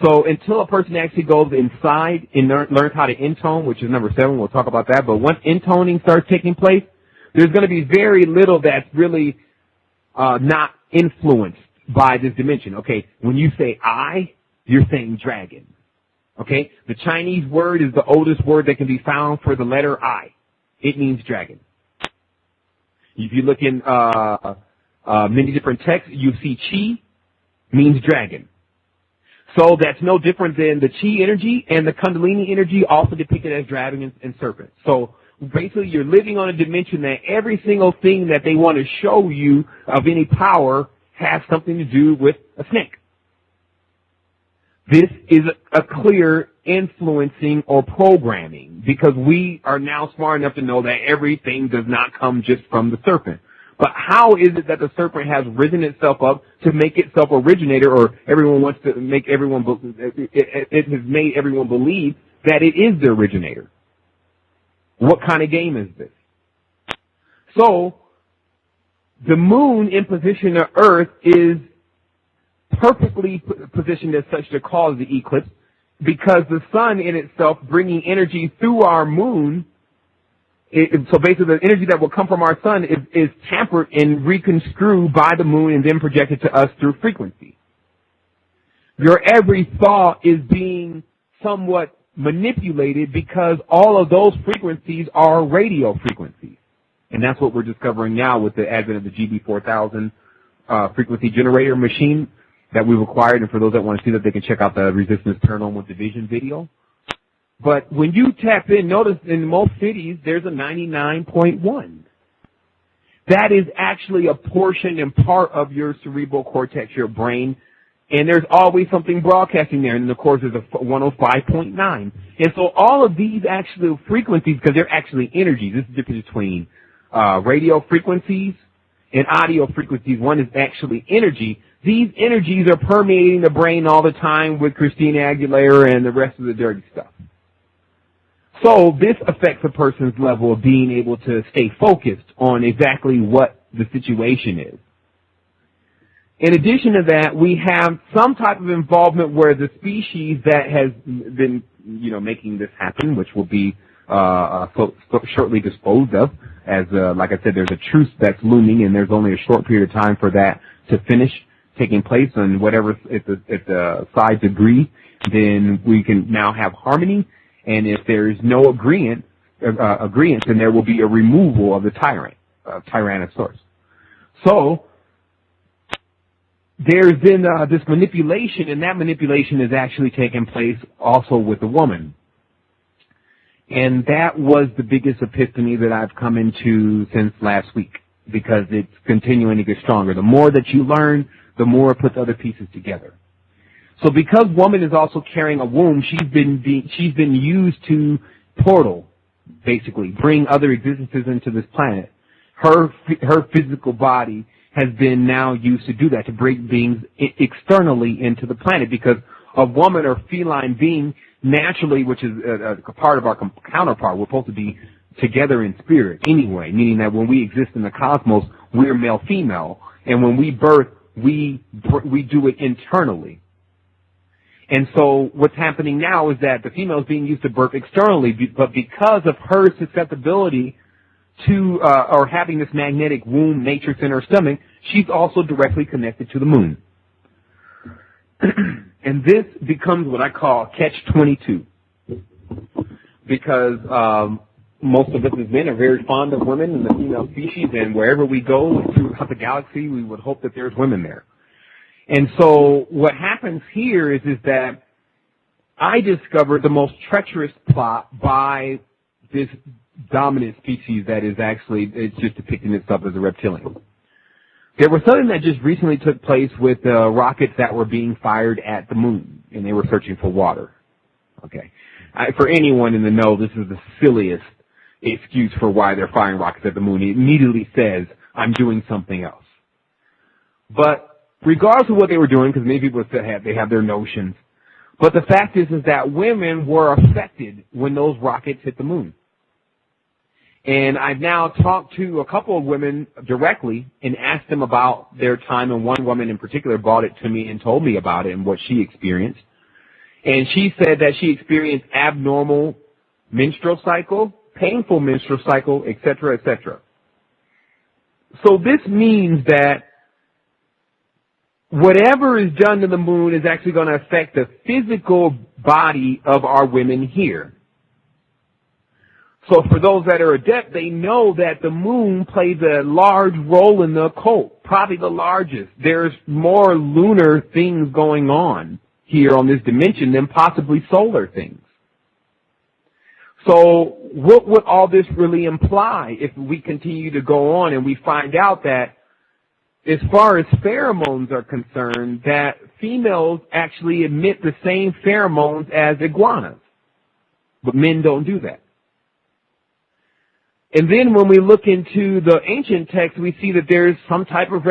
So until a person actually goes inside and learns how to intone, which is number 7, we'll talk about that, but once intoning starts taking place, there's going to be very little that's really not influenced by this dimension. Okay, when you say I, you're saying dragon. Okay, the Chinese word is the oldest word that can be found for the letter I. It means dragon. If you look in many different texts, you see chi means dragon. So that's no different than the chi energy and the kundalini energy, also depicted as dragon and serpent. So basically you're living on a dimension that every single thing that they want to show you of any power has something to do with a snake. This is a clear influencing or programming, because we are now smart enough to know that everything does not come just from the serpent. But how is it that the serpent has risen itself up to make itself originator, or everyone wants to make everyone, it has made everyone believe that it is the originator? What kind of game is this? So, the moon in position to Earth is perfectly positioned as such to cause the eclipse, because the sun in itself bringing energy through our moon, so basically the energy that will come from our sun is tampered and reconstrued by the moon and then projected to us through frequency. Your every thought is being somewhat manipulated because all of those frequencies are radio frequencies. And that's what we're discovering now with the advent of the GB4000 frequency generator machine that we've acquired. And for those that want to see that, they can check out the Resistance Paranormal Division video. But when you tap in, notice in most cities, there's a 99.1. That is actually a portion and part of your cerebral cortex, your brain, And there's always something broadcasting there. And, of course, there's a 105.9. And so all of these actual frequencies, because they're actually energies, this is the difference between radio frequencies and audio frequencies. One is actually energy. These energies are permeating the brain all the time with Christina Aguilera and the rest of the dirty stuff. So this affects a person's level of being able to stay focused on exactly what the situation is. In addition to that, we have some type of involvement where the species that has been, making this happen, which will be shortly disposed of, as like I said, there's a truce that's looming, and there's only a short period of time for that to finish taking place. And whatever if the sides agree, then we can now have harmony. And if there is no agreement, then there will be a removal of the Tyrannosaurus. So there's been this manipulation, and that manipulation is actually taking place also with the woman. And that was the biggest epiphany that I've come into since last week, because it's continuing to get stronger. The more that you learn, the more it puts other pieces together. So because woman is also carrying a womb, she's been used to portal, basically, bring other existences into this planet. Her physical body has been now used to do that, to bring beings externally into the planet, because a woman or feline being naturally, which is a part of our counterpart, we're supposed to be together in spirit anyway, meaning that when we exist in the cosmos, we're male-female, and when we birth, we do it internally. And so what's happening now is that the female is being used to birth externally, but because of her susceptibility to or having this magnetic womb matrix in her stomach, she's also directly connected to the moon. And this becomes what I call catch-22, because most of us as men are very fond of women in the female species, and wherever we go throughout the galaxy, we would hope that there's women there. And so what happens here is that I discovered the most treacherous plot by this dominant species that is actually, it's just depicting itself as a reptilian. There was something that just recently took place with rockets that were being fired at the moon, and they were searching for water. Okay. For anyone in the know, this is the silliest excuse for why they're firing rockets at the moon. It immediately says, I'm doing something else. But regardless of what they were doing, because many people they have their notions, but the fact is that women were affected when those rockets hit the moon. And I've now talked to a couple of women directly and asked them about their time, and one woman in particular brought it to me and told me about it and what she experienced. And she said that she experienced abnormal menstrual cycle, painful menstrual cycle, etc., etc. So this means that whatever is done to the moon is actually going to affect the physical body of our women here. So for those that are adept, they know that the moon plays a large role in the occult, probably the largest. There's more lunar things going on here on this dimension than possibly solar things. So what would all this really imply if we continue to go on and we find out that as far as pheromones are concerned, that females actually emit the same pheromones as iguanas, but men don't do that. And then when we look into the ancient text, we see that there's some type of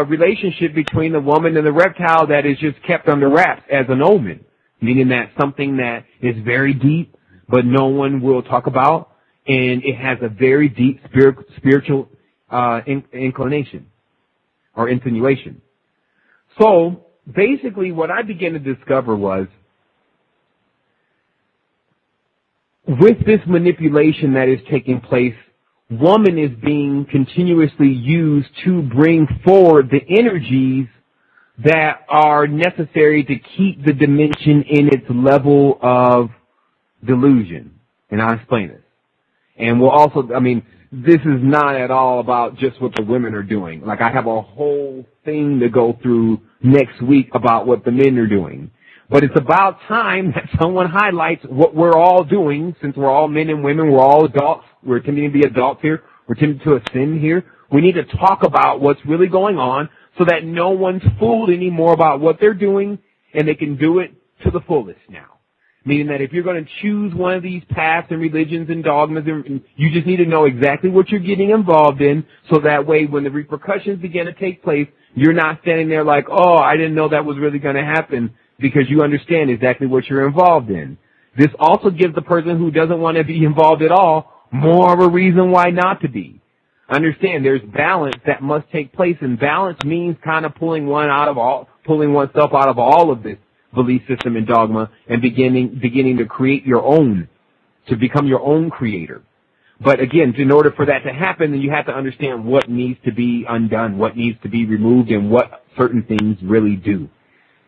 relationship between the woman and the reptile that is just kept under wraps as an omen, meaning that something that is very deep, but no one will talk about, and it has a very deep spiritual inclination or insinuation. So basically what I began to discover was, with this manipulation that is taking place, woman is being continuously used to bring forward the energies that are necessary to keep the dimension in its level of delusion. And I'll explain this. And we'll also, this is not at all about just what the women are doing. Like, I have a whole thing to go through next week about what the men are doing. But it's about time that someone highlights what we're all doing, since we're all men and women, we're all adults, we're tending to be adults here, we're tending to ascend here. We need to talk about what's really going on so that no one's fooled anymore about what they're doing, and they can do it to the fullest now. Meaning that if you're going to choose one of these paths and religions and dogmas, you just need to know exactly what you're getting involved in, so that way when the repercussions begin to take place, you're not standing there like, oh, I didn't know that was really going to happen, because you understand exactly what you're involved in. This also gives the person who doesn't want to be involved at all more of a reason why not to be. Understand, there's balance that must take place, and balance means kind of pulling oneself out of all of this belief system and dogma, and beginning to create your own, to become your own creator. But again, in order for that to happen, then you have to understand what needs to be undone, what needs to be removed, and what certain things really do.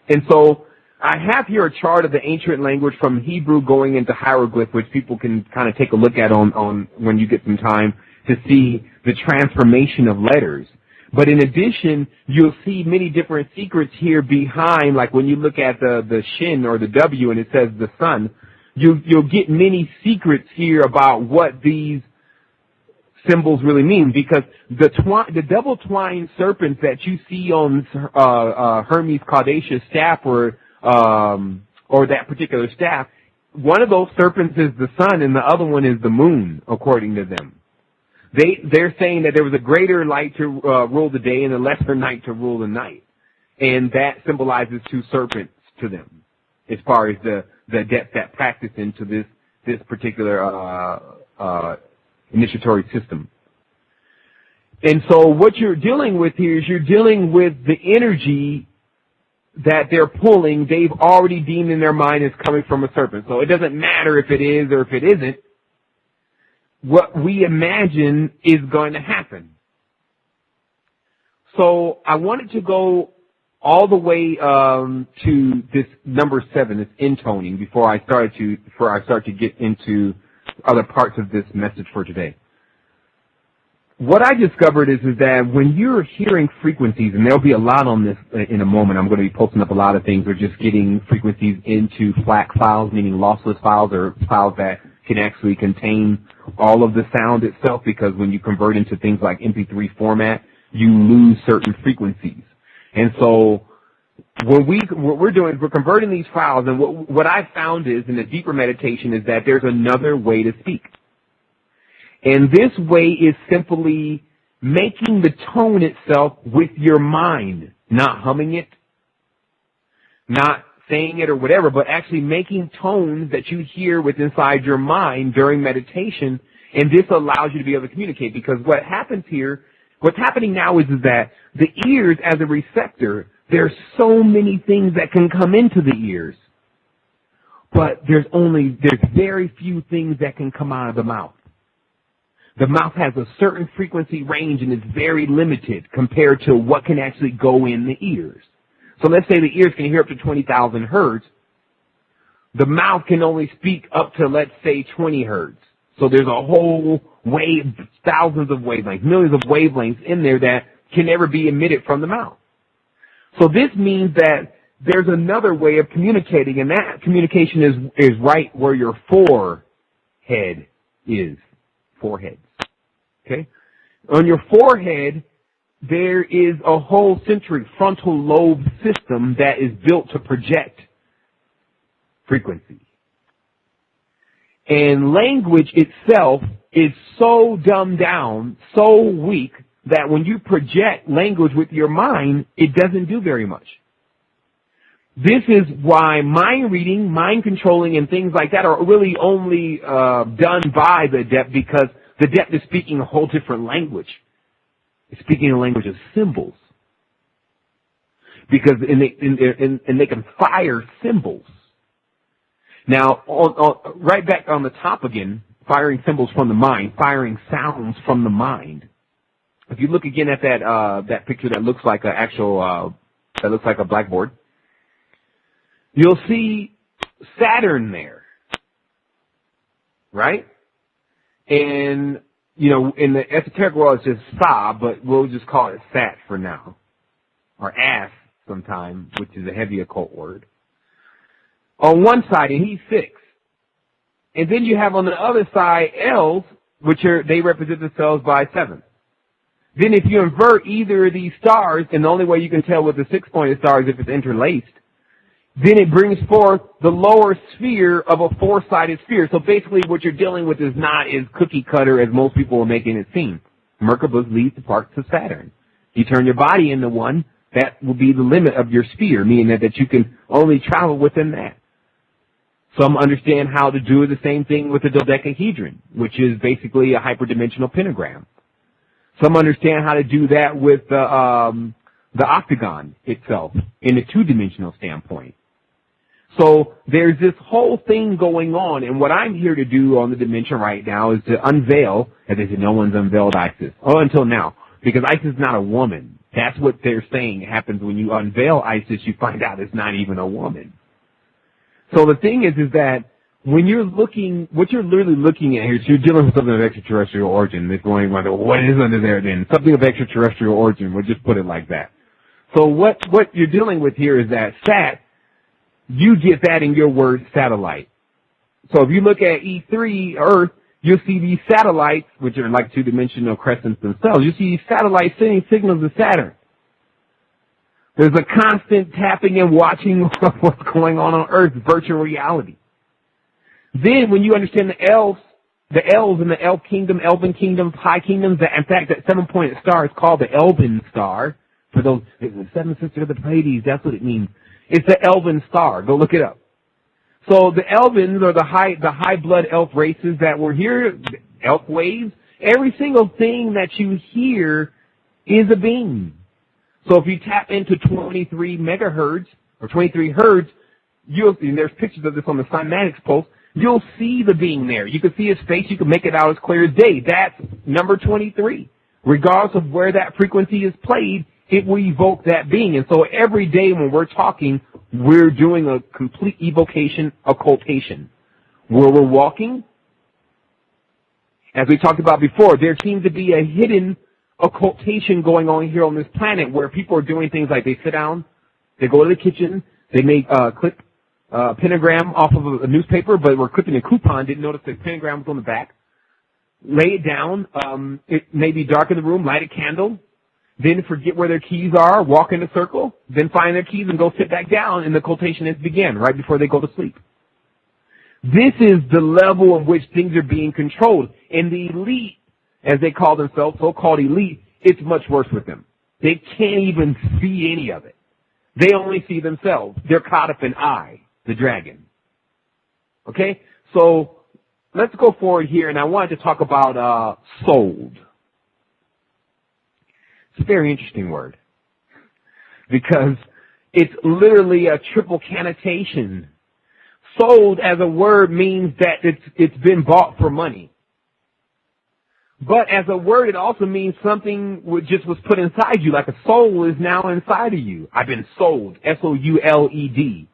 And so I have here a chart of the ancient language from Hebrew going into hieroglyph, which people can kind of take a look at on when you get some time to see the transformation of letters. But in addition, you'll see many different secrets here behind, like when you look at the shin or the W and it says the sun, you'll get many secrets here about what these symbols really mean, because the double twined serpents that you see on Hermes Caudatius staff or that particular staff, one of those serpents is the sun and the other one is the moon, according to them. They're saying that there was a greater light to rule the day and a lesser night to rule the night. And that symbolizes two serpents to them, as far as the depth that practice into this particular initiatory system. And so what you're dealing with here is you're dealing with the energy that they're pulling, they've already deemed in their mind as coming from a serpent. So it doesn't matter if it is or if it isn't. What we imagine is going to happen. So I wanted to go all the way to this number 7, this intoning, before I start to get into other parts of this message for today. What I discovered is that when you're hearing frequencies, and there'll be a lot on this in a moment, I'm going to be posting up a lot of things. We're just getting frequencies into FLAC files, meaning lossless files, or files that can actually contain all of the sound itself, because when you convert into things like MP3 format, you lose certain frequencies. And so what we're doing is we're converting these files, and what I found is, in a deeper meditation, is that there's another way to speak. And this way is simply making the tone itself with your mind, not humming it, not saying it or whatever, but actually making tones that you hear with inside your mind during meditation, and this allows you to be able to communicate. Because what happens here, what's happening now is that the ears as a receptor, there's so many things that can come into the ears, but there's very few things that can come out of the mouth. The mouth has a certain frequency range and it's very limited compared to what can actually go in the ears. So let's say the ears can hear up to 20,000 hertz. The mouth can only speak up to, let's say, 20 hertz. So there's a whole thousands of wavelengths, millions of wavelengths in there that can never be emitted from the mouth. So this means that there's another way of communicating, and that communication is right where your forehead is. Foreheads. Okay? On your forehead, there is a whole sensory frontal lobe system that is built to project frequency. And language itself is so dumbed down, so weak, that when you project language with your mind, it doesn't do very much. This is why mind reading, mind controlling, and things like that are really only done by the adept, because the adept is speaking a whole different language. It's speaking a language of symbols. Because and they can fire symbols. Now, right back on the top again, firing symbols from the mind, firing sounds from the mind. If you look again at that picture that looks like a blackboard, you'll see Saturn there, right? And, in the esoteric world, it's just Sa, but we'll just call it Sat for now. Or Ass sometime, which is a heavy occult word. On one side, and he's 6. And then you have on the other side L's, which they represent themselves by 7. Then if you invert either of these stars, and the only way you can tell with the 6-pointed star is if it's interlaced, then it brings forth the lower sphere of a 4-sided sphere. So basically what you're dealing with is not as cookie cutter as most people are making it seem. Merkabah leads the parts of Saturn. You turn your body into one, that will be the limit of your sphere, meaning that you can only travel within that. Some understand how to do the same thing with the dodecahedron, which is basically a hyperdimensional pentagram. Some understand how to do that with the octagon itself in a 2-dimensional standpoint. So there's this whole thing going on, and what I'm here to do on the dimension right now is to unveil, as they said, no one's unveiled Isis. Oh, until now, because Isis is not a woman. That's what they're saying happens when you unveil Isis, you find out it's not even a woman. So the thing is that when you're looking, what you're literally looking at here is you're dealing with something of extraterrestrial origin. They're going, well, what is under there then? Something of extraterrestrial origin. We'll just put it like that. So what you're dealing with here is that sat, you get that in your word satellite. So if you look at E3, Earth, you'll see these satellites, which are like 2-dimensional crescents themselves. You see these satellites sending signals to Saturn. There's a constant tapping and watching of what's going on Earth, virtual reality. Then when you understand the L's in the Elven kingdoms, high kingdoms, in fact, that 7-pointed star is called the Elven star. For those, the 7 sisters of the Pleiades, that's what it means. It's the Elven star. Go look it up. So the Elvens are the high blood elf races that were here, elf waves. Every single thing that you hear is a being. So if you tap into 23 megahertz or 23 hertz, you'll see, and there's pictures of this on the Cymatics post, you'll see the being there. You can see his face. You can make it out as clear as day. That's number 23. Regardless of where that frequency is played, it will evoke that being. And so every day when we're talking, we're doing a complete evocation, occultation. Where we're walking, as we talked about before, there seems to be a hidden occultation going on here on this planet where people are doing things like they sit down, they go to the kitchen, they make clip pentagram off of a newspaper, but we're clipping a coupon, didn't notice the pentagram was on the back. Lay it down, it may be dark in the room, light a candle, then forget where their keys are, walk in a circle, then find their keys and go sit back down, and the occultation has begun right before they go to sleep. This is the level of which things are being controlled. And the elite, as they call themselves, so-called elite, it's much worse with them. They can't even see any of it. They only see themselves. They're caught up in I, the dragon. Okay? So let's go forward here, and I wanted to talk about sold. It's a very interesting word because it's literally a triple connotation. Sold as a word means that it's been bought for money. But as a word, it also means something just was put inside you, like a soul is now inside of you. I've been sold, S-O-U-L-E-D.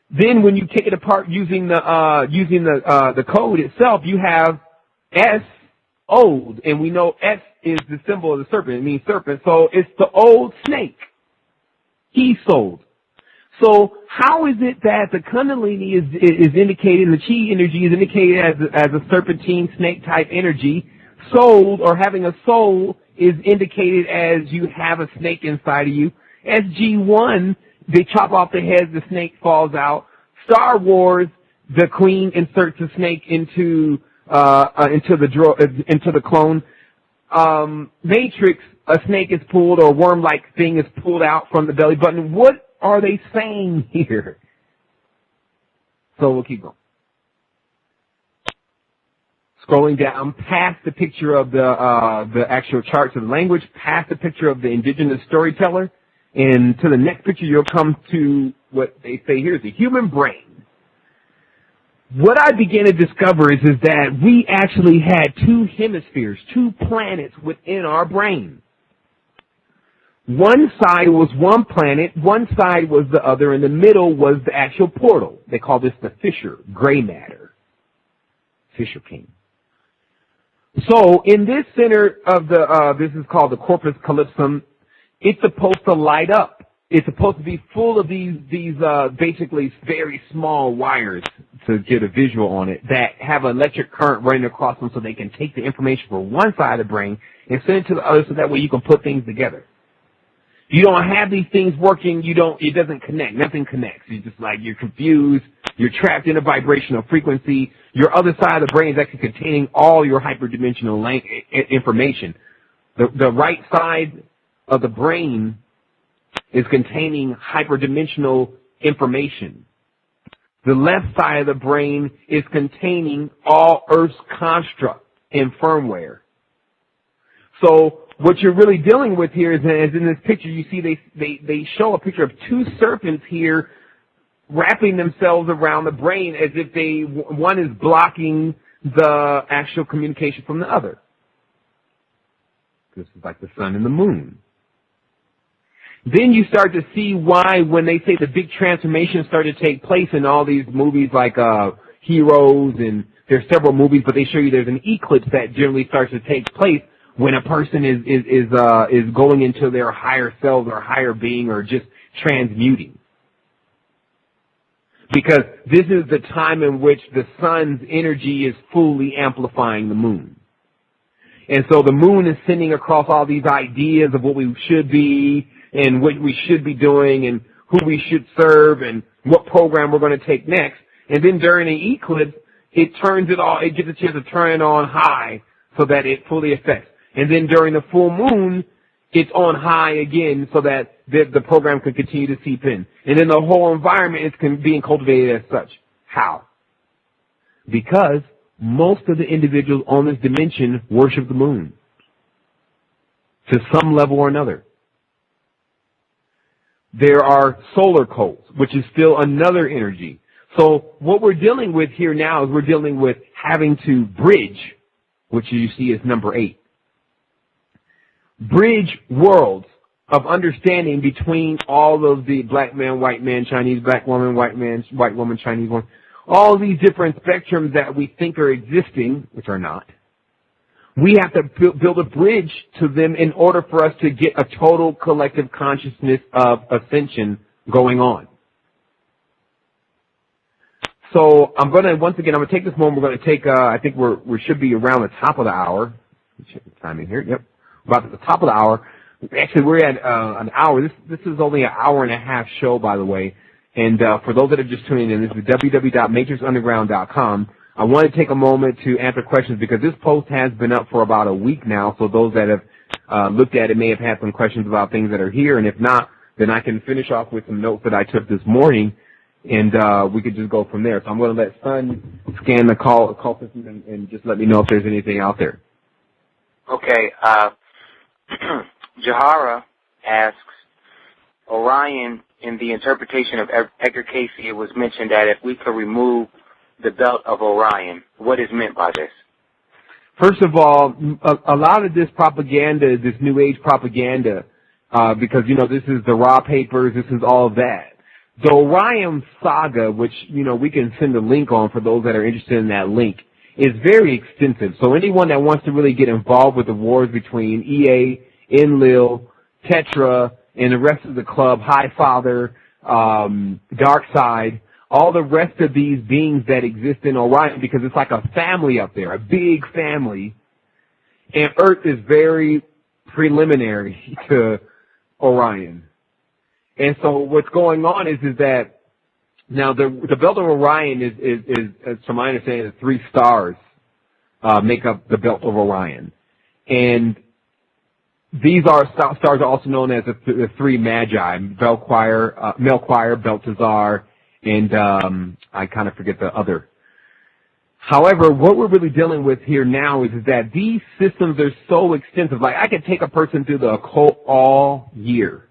Then when you take it apart using the code itself, you have S, old, and we know S is the symbol of the serpent. It means serpent, so it's the old snake. He sold. So how is it that the Kundalini is indicated, and the Chi energy is indicated as a serpentine snake type energy? Soul, or having a soul, is indicated as you have a snake inside of you. SG1, they chop off the head, the snake falls out. Star Wars, the queen inserts a snake into the clone. Matrix, a snake is pulled, or a worm-like thing is pulled out from the belly button. What are they saying here? So we'll keep going. Scrolling down past the picture of the actual charts of the language, past the picture of the indigenous storyteller, and to the next picture you'll come to what they say here is the human brain. What I began to discover is that we actually had two hemispheres, two planets within our brain. One side was one planet, one side was the other, and the middle was the actual portal. They call this the fissure, gray matter. Fissure king. So in this center of this is called the corpus callosum, it's supposed to light up. It's supposed to be full of these basically very small wires, to get a visual on it, that have electric current running across them so they can take the information from one side of the brain and send it to the other so that way you can put things together. You don't have these things working, it doesn't connect. Nothing connects. You're confused. You're trapped in a vibrational frequency. Your other side of the brain is actually containing all your hyperdimensional information. The right side of the brain is containing hyperdimensional information. The left side of the brain is containing all Earth's construct and firmware. So what you're really dealing with here is in this picture, you see they show a picture of two serpents here wrapping themselves around the brain as if one is blocking the actual communication from the other. This is like the sun and the moon. Then you start to see why when they say the big transformation started to take place in all these movies like Heroes, and there's several movies, but they show you there's an eclipse that generally starts to take place when a person is going into their higher selves or higher being or just transmuting. Because this is the time in which the sun's energy is fully amplifying the moon. And so the moon is sending across all these ideas of what we should be and what we should be doing and who we should serve and what program we're going to take next. And then during the eclipse, it gets a chance to turn it on high so that it fully affects. And then during the full moon, it's on high again so that the program can continue to seep in. And then the whole environment is being cultivated as such. How? Because most of the individuals on this dimension worship the moon to some level or another. There are solar cults, which is still another energy. So what we're dealing with here now is we're dealing with having to bridge, which you see is number 8. Bridge worlds of understanding between all of the black man, white man, Chinese, black woman, white man, white woman, Chinese woman, all these different spectrums that we think are existing, which are not. We have to build a bridge to them in order for us to get a total collective consciousness of ascension going on. So I'm going to take this moment. We're going to take, I think we should be around the top of the hour. Check the timing here. Yep. About at the top of the hour. Actually, we're at an hour. This is only an hour and a half show, by the way. And for those that are just tuning in, this is www.matrixunderground.com. I want to take a moment to answer questions because this post has been up for about a week now. So those that have looked at it may have had some questions about things that are here. And if not, then I can finish off with some notes that I took this morning, and we could just go from there. So I'm going to let Sun scan the call system and just let me know if there's anything out there. Okay. Jahara asks, Orion, in the interpretation of Edgar Cayce, it was mentioned that if we could remove the belt of Orion, what is meant by this? First of all, a lot of this propaganda, this New Age propaganda, because, this is the raw papers, this is all of that. The Orion saga, which, we can send a link on for those that are interested in that link, is very extensive. So anyone that wants to really get involved with the wars between EA, Enlil, Tetra, and the rest of the club, High Father, Dark Side, all the rest of these beings that exist in Orion, because it's like a family up there, a big family, and Earth is very preliminary to Orion. And so what's going on is that now the belt of Orion is from my understanding, 3 stars make up the belt of Orion. And these stars are also known as the 3 magi, Melchior, Belteshazzar, and I kind of forget the other. However, what we're really dealing with here now is that these systems are so extensive. Like, I could take a person through the occult all year,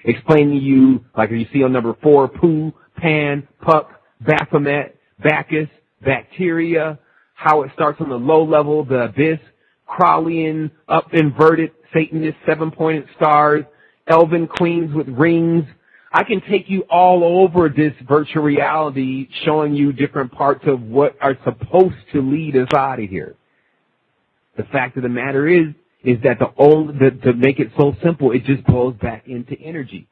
explain to you, like you see on number 4, Pooh, Pan, Puck, Baphomet, Bacchus, bacteria, how it starts on the low level, the abyss, Crowleyan, up inverted, Satanist, 7-pointed stars, elven queens with rings. I can take you all over this virtual reality, showing you different parts of what are supposed to lead us out of here. The fact of the matter is that to make it so simple, it just boils back into energy.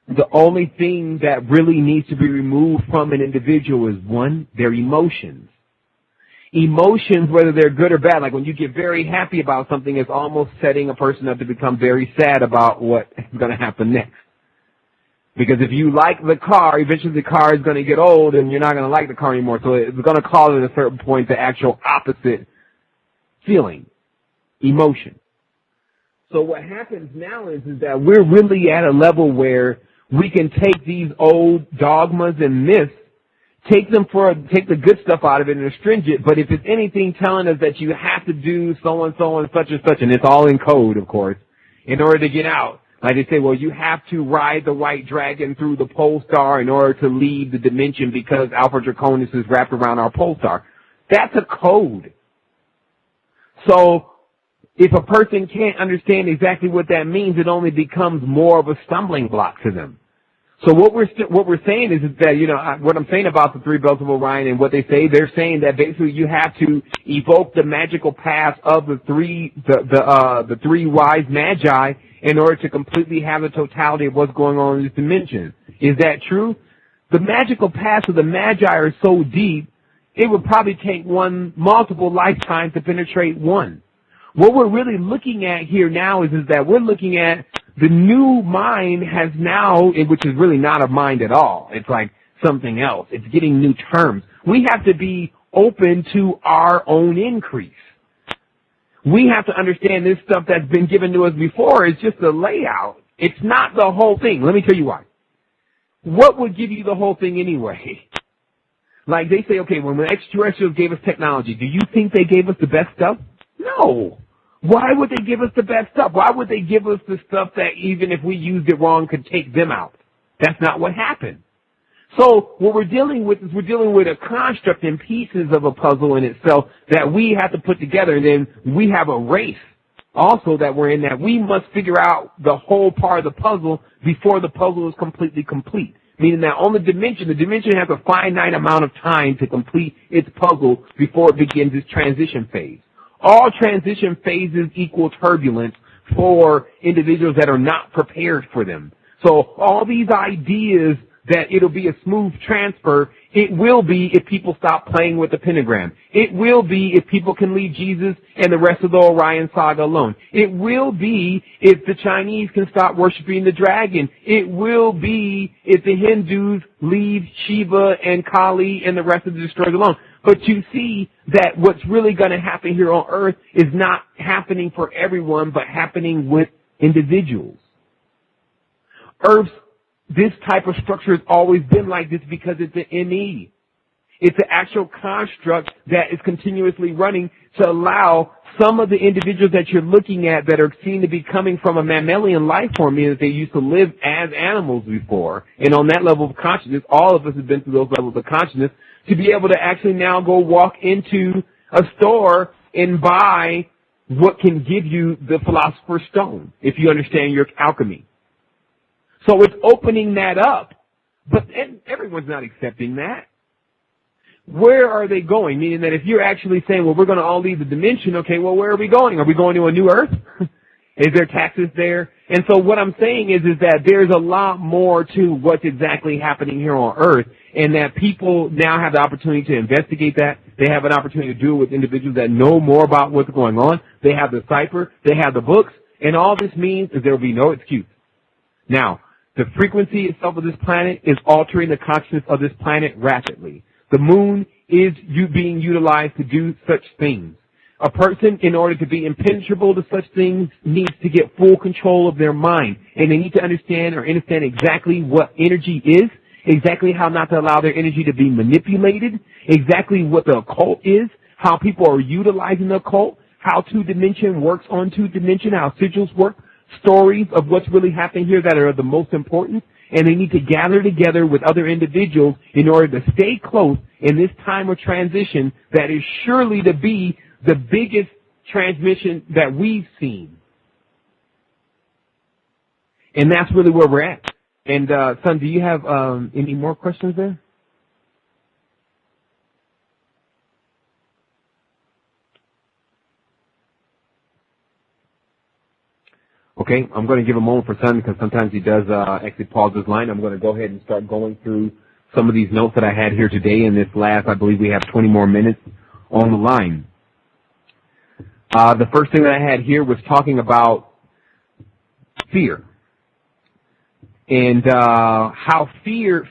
The only thing that really needs to be removed from an individual is, one, their emotions. Emotions, whether they're good or bad, like when you get very happy about something, it's almost setting a person up to become very sad about what is going to happen next. Because if you like the car, eventually the car is going to get old and you're not going to like the car anymore. So it's going to cause at a certain point the actual opposite feeling, emotion. So what happens now is that we're really at a level where we can take these old dogmas and myths, take the good stuff out of it and astringe it, but if it's anything telling us that you have to do so and such and such, and it's all in code, of course, in order to get out. Like they say, well, you have to ride the white dragon through the pole star in order to leave the dimension because Alpha Draconis is wrapped around our pole star. That's a code. So if a person can't understand exactly what that means, it only becomes more of a stumbling block to them. So what we're saying is that, you know, what I'm saying about the three belts of Orion and what they say, they're saying that basically you have to evoke the magical path of the three wise magi in order to completely have the totality of what's going on in this dimension. Is that true? The magical paths of the magi are so deep, it would probably take one multiple lifetimes to penetrate one. What we're really looking at here now is that we're looking at the new mind has now, which is really not a mind at all. It's like something else. It's getting new terms. We have to be open to our own increase. We have to understand this stuff that's been given to us before is just a layout. It's not the whole thing. Let me tell you why. What would give you the whole thing anyway? Like they say, okay, when the extraterrestrials gave us technology, do you think they gave us the best stuff? No. Why would they give us the best stuff? Why would they give us the stuff that even if we used it wrong could take them out? That's not what happened. So what we're dealing with is we're dealing with a construct and pieces of a puzzle in itself that we have to put together. And then we have a race also that we're in that we must figure out the whole part of the puzzle before the puzzle is completely complete. Meaning that on the dimension has a finite amount of time to complete its puzzle before it begins its transition phase. All transition phases equal turbulence for individuals that are not prepared for them. So all these ideas that it'll be a smooth transfer, it will be if people stop playing with the pentagram. It will be if people can leave Jesus and the rest of the Orion saga alone. It will be if the Chinese can stop worshiping the dragon. It will be if the Hindus leave Shiva and Kali and the rest of the destroyers alone. But you see that what's really going to happen here on Earth is not happening for everyone, but happening with individuals. This type of structure has always been like this because it's an ME. It's an actual construct that is continuously running to allow some of the individuals that you're looking at that are seen to be coming from a mammalian life form, meaning that they used to live as animals before. And on that level of consciousness, all of us have been through those levels of consciousness, to be able to actually now go walk into a store and buy what can give you the Philosopher's Stone, if you understand your alchemy. So it's opening that up, but everyone's not accepting that. Where are they going? Meaning that if you're actually saying, well, we're going to all leave the dimension, okay, well, where are we going? Are we going to a new Earth? Is there taxes there? And so what I'm saying is that there's a lot more to what's exactly happening here on Earth, and that people now have the opportunity to investigate that. They have an opportunity to do it with individuals that know more about what's going on. They have the cipher. They have the books. And all this means is there will be no excuse. Now, the frequency itself of this planet is altering the consciousness of this planet rapidly. The moon is being utilized to do such things. A person, in order to be impenetrable to such things, needs to get full control of their mind. And they need to understand exactly what energy is, exactly how not to allow their energy to be manipulated, exactly what the occult is, how people are utilizing the occult, how two-dimension works on two-dimension, how sigils work, stories of what's really happening here that are the most important, and they need to gather together with other individuals in order to stay close in this time of transition that is surely to be the biggest transmission that we've seen. And that's really where we're at. And, son, do you have any more questions there? Okay, I'm going to give a moment for Sun because sometimes he does actually pause his line. I'm going to go ahead and start going through some of these notes that I had here today in this last, I believe we have 20 more minutes on the line. The first thing that I had here was talking about fear. And how fear,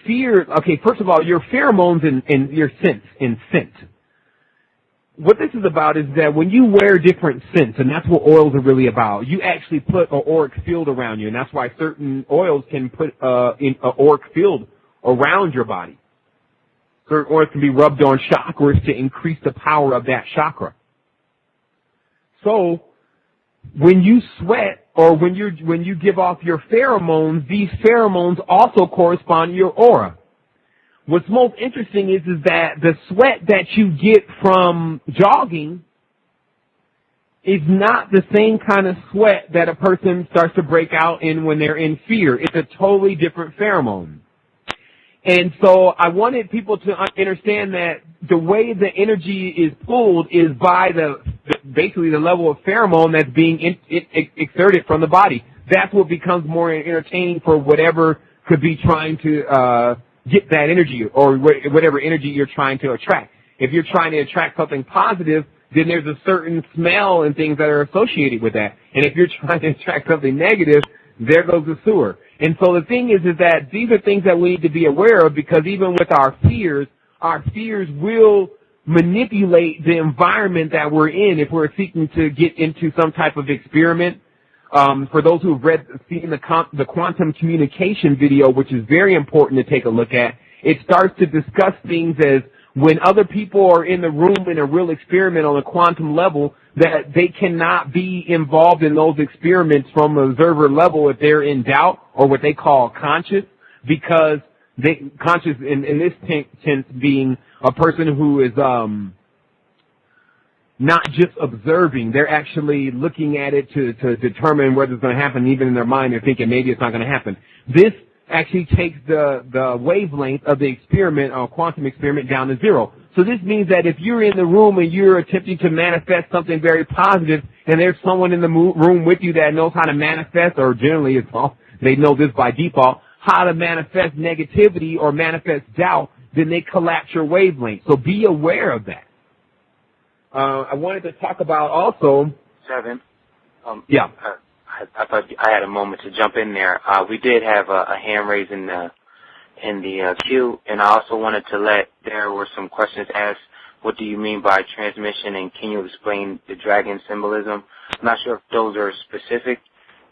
okay, first of all, your pheromones and your scent. What this is about is that when you wear different scents, and that's what oils are really about, you actually put an auric field around you, and that's why certain oils can put in an auric field around your body. Certain oils can be rubbed on chakras to increase the power of that chakra. So, when you sweat or when you give off your pheromones, these pheromones also correspond to your aura. What's most interesting is that the sweat that you get from jogging is not the same kind of sweat that a person starts to break out in when they're in fear. It's a totally different pheromone. And so I wanted people to understand that the way the energy is pulled is by basically the level of pheromone that's being exerted from the body. That's what becomes more entertaining for whatever could be trying to get that energy or whatever energy you're trying to attract. If you're trying to attract something positive, then there's a certain smell and things that are associated with that. And if you're trying to attract something negative, there goes the sewer. And so the thing is that these are things that we need to be aware of, because even with our fears will manipulate the environment that we're in if we're seeking to get into some type of experiment. For those who have seen the quantum communication video, which is very important to take a look at, it starts to discuss things as when other people are in the room in a real experiment on a quantum level, that they cannot be involved in those experiments from an observer level if they're in doubt or what they call conscious, because conscious in this sense being a person who is not just observing, they're actually looking at it to determine whether it's going to happen. Even in their mind, they're thinking maybe it's not going to happen. This actually takes the wavelength of the experiment, or quantum experiment, down to zero. So this means that if you're in the room and you're attempting to manifest something very positive, and there's someone in the room with you that knows how to manifest, or generally they know this by default, how to manifest negativity or manifest doubt, then they collapse your wavelength. So be aware of that. I wanted to talk about also... Seven. Yeah. I thought I had a moment to jump in there. We did have a hand raised in the queue, and I also wanted to there were some questions asked. What do you mean by transmission, and can you explain the dragon symbolism? I'm not sure if those are specific,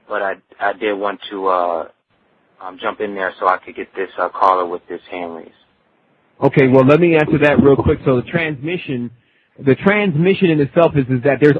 but I did want to jump in there so I could get this caller with this hand raised. Okay, well, let me answer that real quick. So the transmission in itself is that there's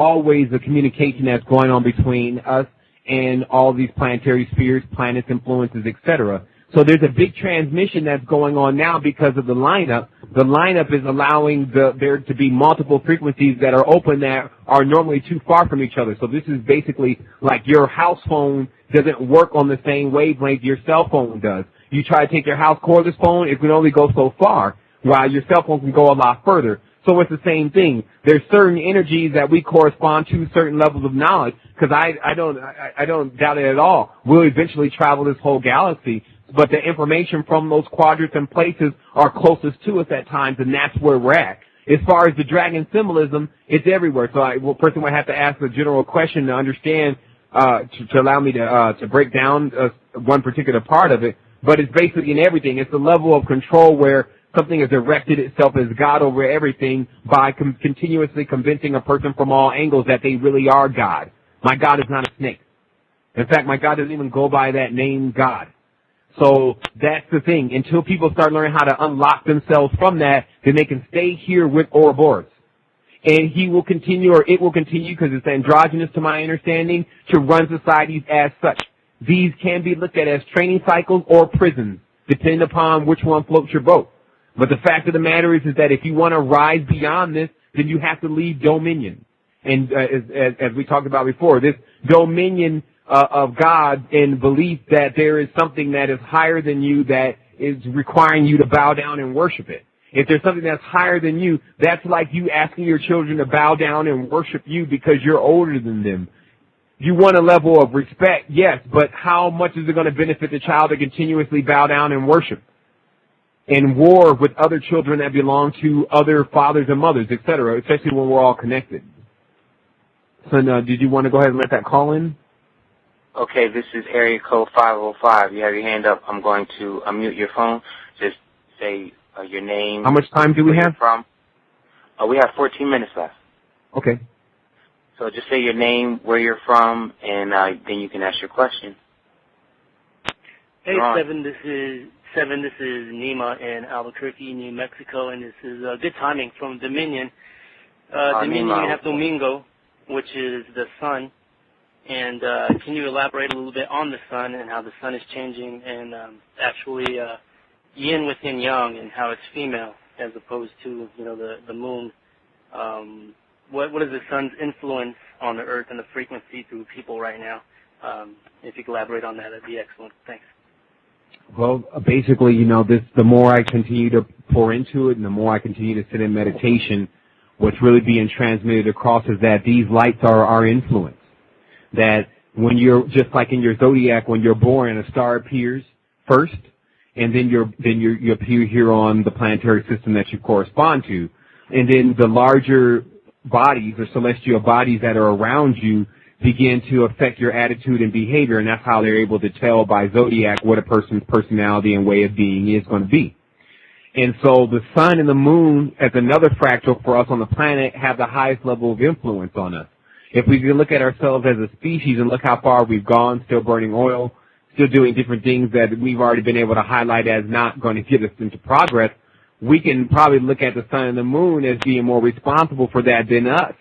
always a communication that's going on between us and all these planetary spheres, planets, influences, etc. So there's a big transmission that's going on now because of the lineup. The lineup is allowing there to be multiple frequencies that are open that are normally too far from each other. So this is basically like your house phone doesn't work on the same wavelength your cell phone does. You try to take your house cordless phone, it can only go so far, while your cell phone can go a lot further. So it's the same thing. There's certain energies that we correspond to, certain levels of knowledge, because I don't doubt it at all. We'll eventually travel this whole galaxy, but the information from those quadrants and places are closest to us at times, and that's where we're at. As far as the dragon symbolism, it's everywhere. So a person would have to ask a general question to understand, to allow me to break down one particular part of it. But it's basically in everything. It's the level of control where something has erected itself as God over everything by continuously convincing a person from all angles that they really are God. My God is not a snake. In fact, my God doesn't even go by that name, God. So that's the thing. Until people start learning how to unlock themselves from that, then they can stay here with Ouroboros. And he will continue, or it will continue, because it's androgynous to my understanding, to run societies as such. These can be looked at as training cycles or prisons, depending upon which one floats your boat. But the fact of the matter is that if you want to rise beyond this, then you have to leave dominion. And as we talked about before, this dominion of God and belief that there is something that is higher than you that is requiring you to bow down and worship it. If there's something that's higher than you, that's like you asking your children to bow down and worship you because you're older than them. You want a level of respect, yes, but how much is it going to benefit the child to continuously bow down and worship and war with other children that belong to other fathers and mothers, etc., especially when we're all connected? So, did you want to go ahead and let that call in? Okay, this is area code 505. You have your hand up. I'm going to unmute your phone. Just say your name. How much time do we have? From. We have 14 minutes left. Okay. So just say your name, where you're from, and then you can ask your question. Hey, Sevan, this is Nima in Albuquerque, New Mexico, and this is good timing from Dominion. Dominion, Nima. you have Domingo, which is the sun. And can you elaborate a little bit on the sun and how the sun is changing and actually yin within yang and how it's female as opposed to, the moon? What is the sun's influence on the earth and the frequency through people right now? If you could elaborate on that, that'd be excellent. Thanks. Well, basically, the more I continue to pour into it and the more I continue to sit in meditation, what's really being transmitted across is that these lights are our influence. That when you're, just like in your zodiac, when you're born, a star appears first, and then you appear here on the planetary system that you correspond to. And then the larger bodies or celestial bodies that are around you begin to affect your attitude and behavior, and that's how they're able to tell by zodiac what a person's personality and way of being is going to be. And so the sun and the moon, as another fractal for us on the planet, have the highest level of influence on us. If we can look at ourselves as a species and look how far we've gone, still burning oil, still doing different things that we've already been able to highlight as not going to get us into progress, we can probably look at the sun and the moon as being more responsible for that than us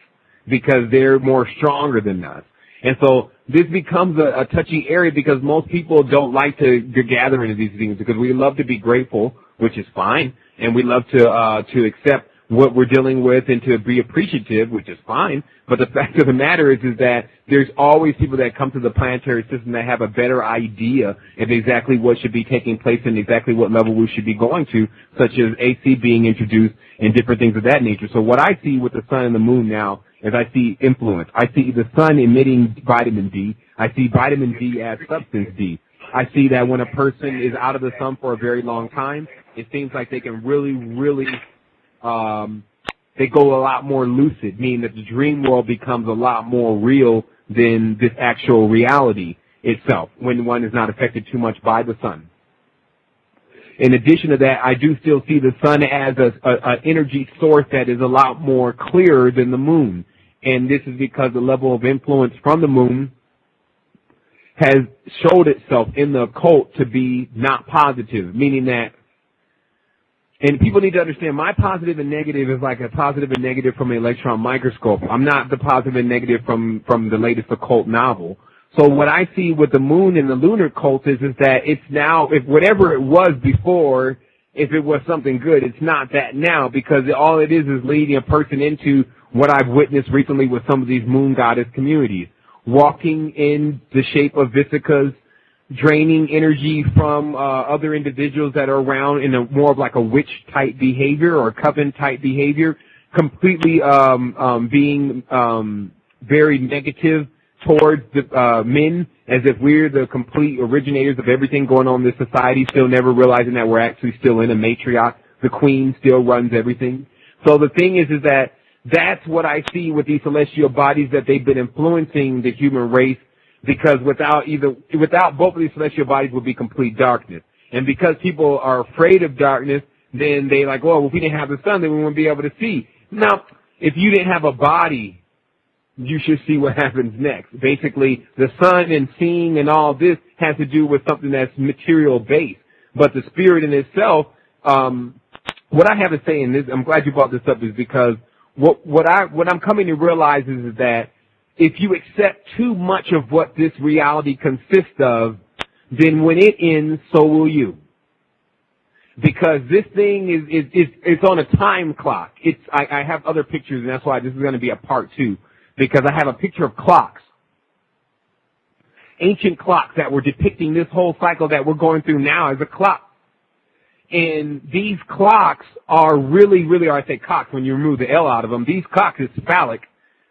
because they're more stronger than us. And so this becomes a touchy area because most people don't like to gather into these things because we love to be grateful, which is fine, and we love to accept what we're dealing with and to be appreciative, which is fine. But the fact of the matter is that there's always people that come to the planetary system that have a better idea of exactly what should be taking place and exactly what level we should be going to, such as AC being introduced and different things of that nature. So what I see with the sun and the moon now is I see influence. I see the sun emitting vitamin D. I see vitamin D as substance D. I see that when a person is out of the sun for a very long time, it seems like they can really they go a lot more lucid, meaning that the dream world becomes a lot more real than this actual reality itself when one is not affected too much by the sun. In addition to that, I do still see the sun as an energy source that is a lot more clearer than the moon. And this is because the level of influence from the moon has showed itself in the occult to be not positive, meaning that, and people need to understand, my positive and negative is like a positive and negative from an electron microscope. I'm not the positive and negative from the latest occult novel. So what I see with the moon and the lunar cult is that it's now, if whatever it was before, if it was something good, it's not that now, because all it is leading a person into what I've witnessed recently with some of these moon goddess communities, walking in the shape of Visikas, draining energy from other individuals that are around in a more of like a witch-type behavior or coven-type behavior, completely being very negative towards the men, as if we're the complete originators of everything going on in this society, still never realizing that we're actually still in a matriarch. The queen still runs everything. So the thing is that that's what I see with these celestial bodies, that they've been influencing the human race, because without both of these celestial bodies would be complete darkness. And because people are afraid of darkness, then they like, well, if we didn't have the sun, then we wouldn't be able to see. Now, if you didn't have a body, you should see what happens next. Basically, the sun and seeing and all this has to do with something that's material-based. But the spirit in itself, what I have to say in this, I'm glad you brought this up, is because what I'm coming to realize is that if you accept too much of what this reality consists of, then when it ends, so will you. Because this thing is on a time clock. I have other pictures, and that's why this is going to be a part 2, because I have a picture of clocks, ancient clocks that were depicting this whole cycle that we're going through now as a clock. And these clocks are really, or I say clocks when you remove the L out of them, these clocks is phallic,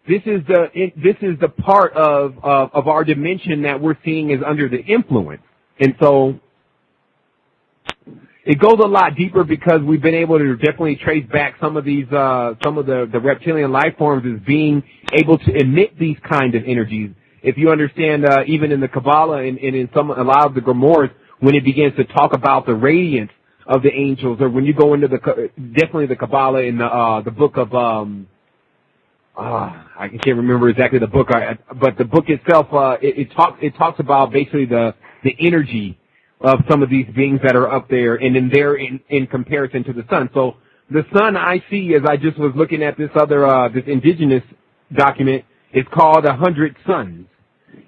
This is the part of our dimension that we're seeing is under the influence. And so it goes a lot deeper because we've been able to definitely trace back some of these, some of the reptilian life forms as being able to emit these kind of energies. If you understand, even in the Kabbalah and in a lot of the Grimoires, when it begins to talk about the radiance of the angels, or when you go into definitely the Kabbalah in the book of, I can't remember exactly the book, but the book itself, it talks about basically the energy of some of these beings that are up there, and then they're in comparison to the sun. So the sun I see, as I just was looking at this other, this indigenous document, is called 100 Suns.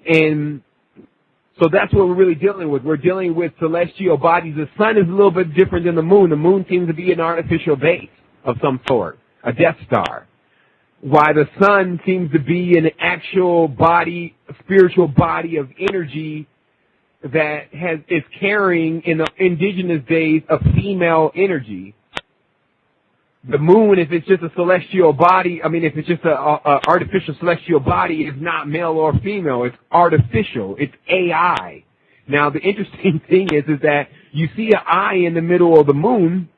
And so that's what we're really dealing with. We're dealing with celestial bodies. The sun is a little bit different than the moon. The moon seems to be an artificial base of some sort, a Death Star. Why the sun seems to be an actual body, a spiritual body of energy that is carrying in the indigenous days a female energy. The moon, if it's just a celestial body, if it's just a artificial celestial body, is not male or female. It's artificial. It's AI. Now, the interesting thing is that you see an eye in the middle of the moon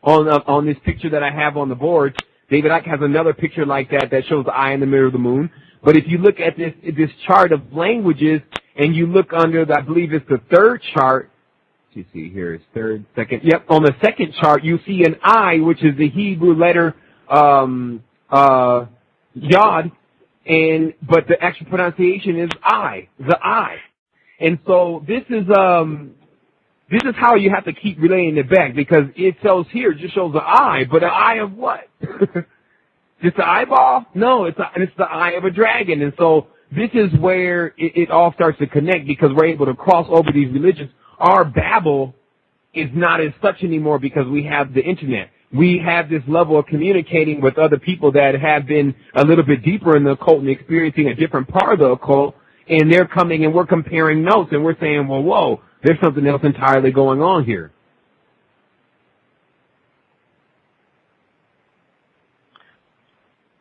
on this picture that I have on the board. David Icke has another picture like that shows the eye in the middle of the moon. But if you look at this chart of languages and you look under, I believe it's the third chart. You see here is third, second. Yep, on the second chart you see an I, which is the Hebrew letter Yod, but the actual pronunciation is I, the I. And so this is how you have to keep relaying it back, because it shows here, it just shows the eye, but an eye of what? Just the eyeball? No, it's the eye of a dragon. And so this is where it all starts to connect, because we're able to cross over these religions. Our Babel is not as such anymore because we have the internet. We have this level of communicating with other people that have been a little bit deeper in the occult and experiencing a different part of the occult, and they're coming and we're comparing notes and we're saying, well, whoa, there's something else entirely going on here.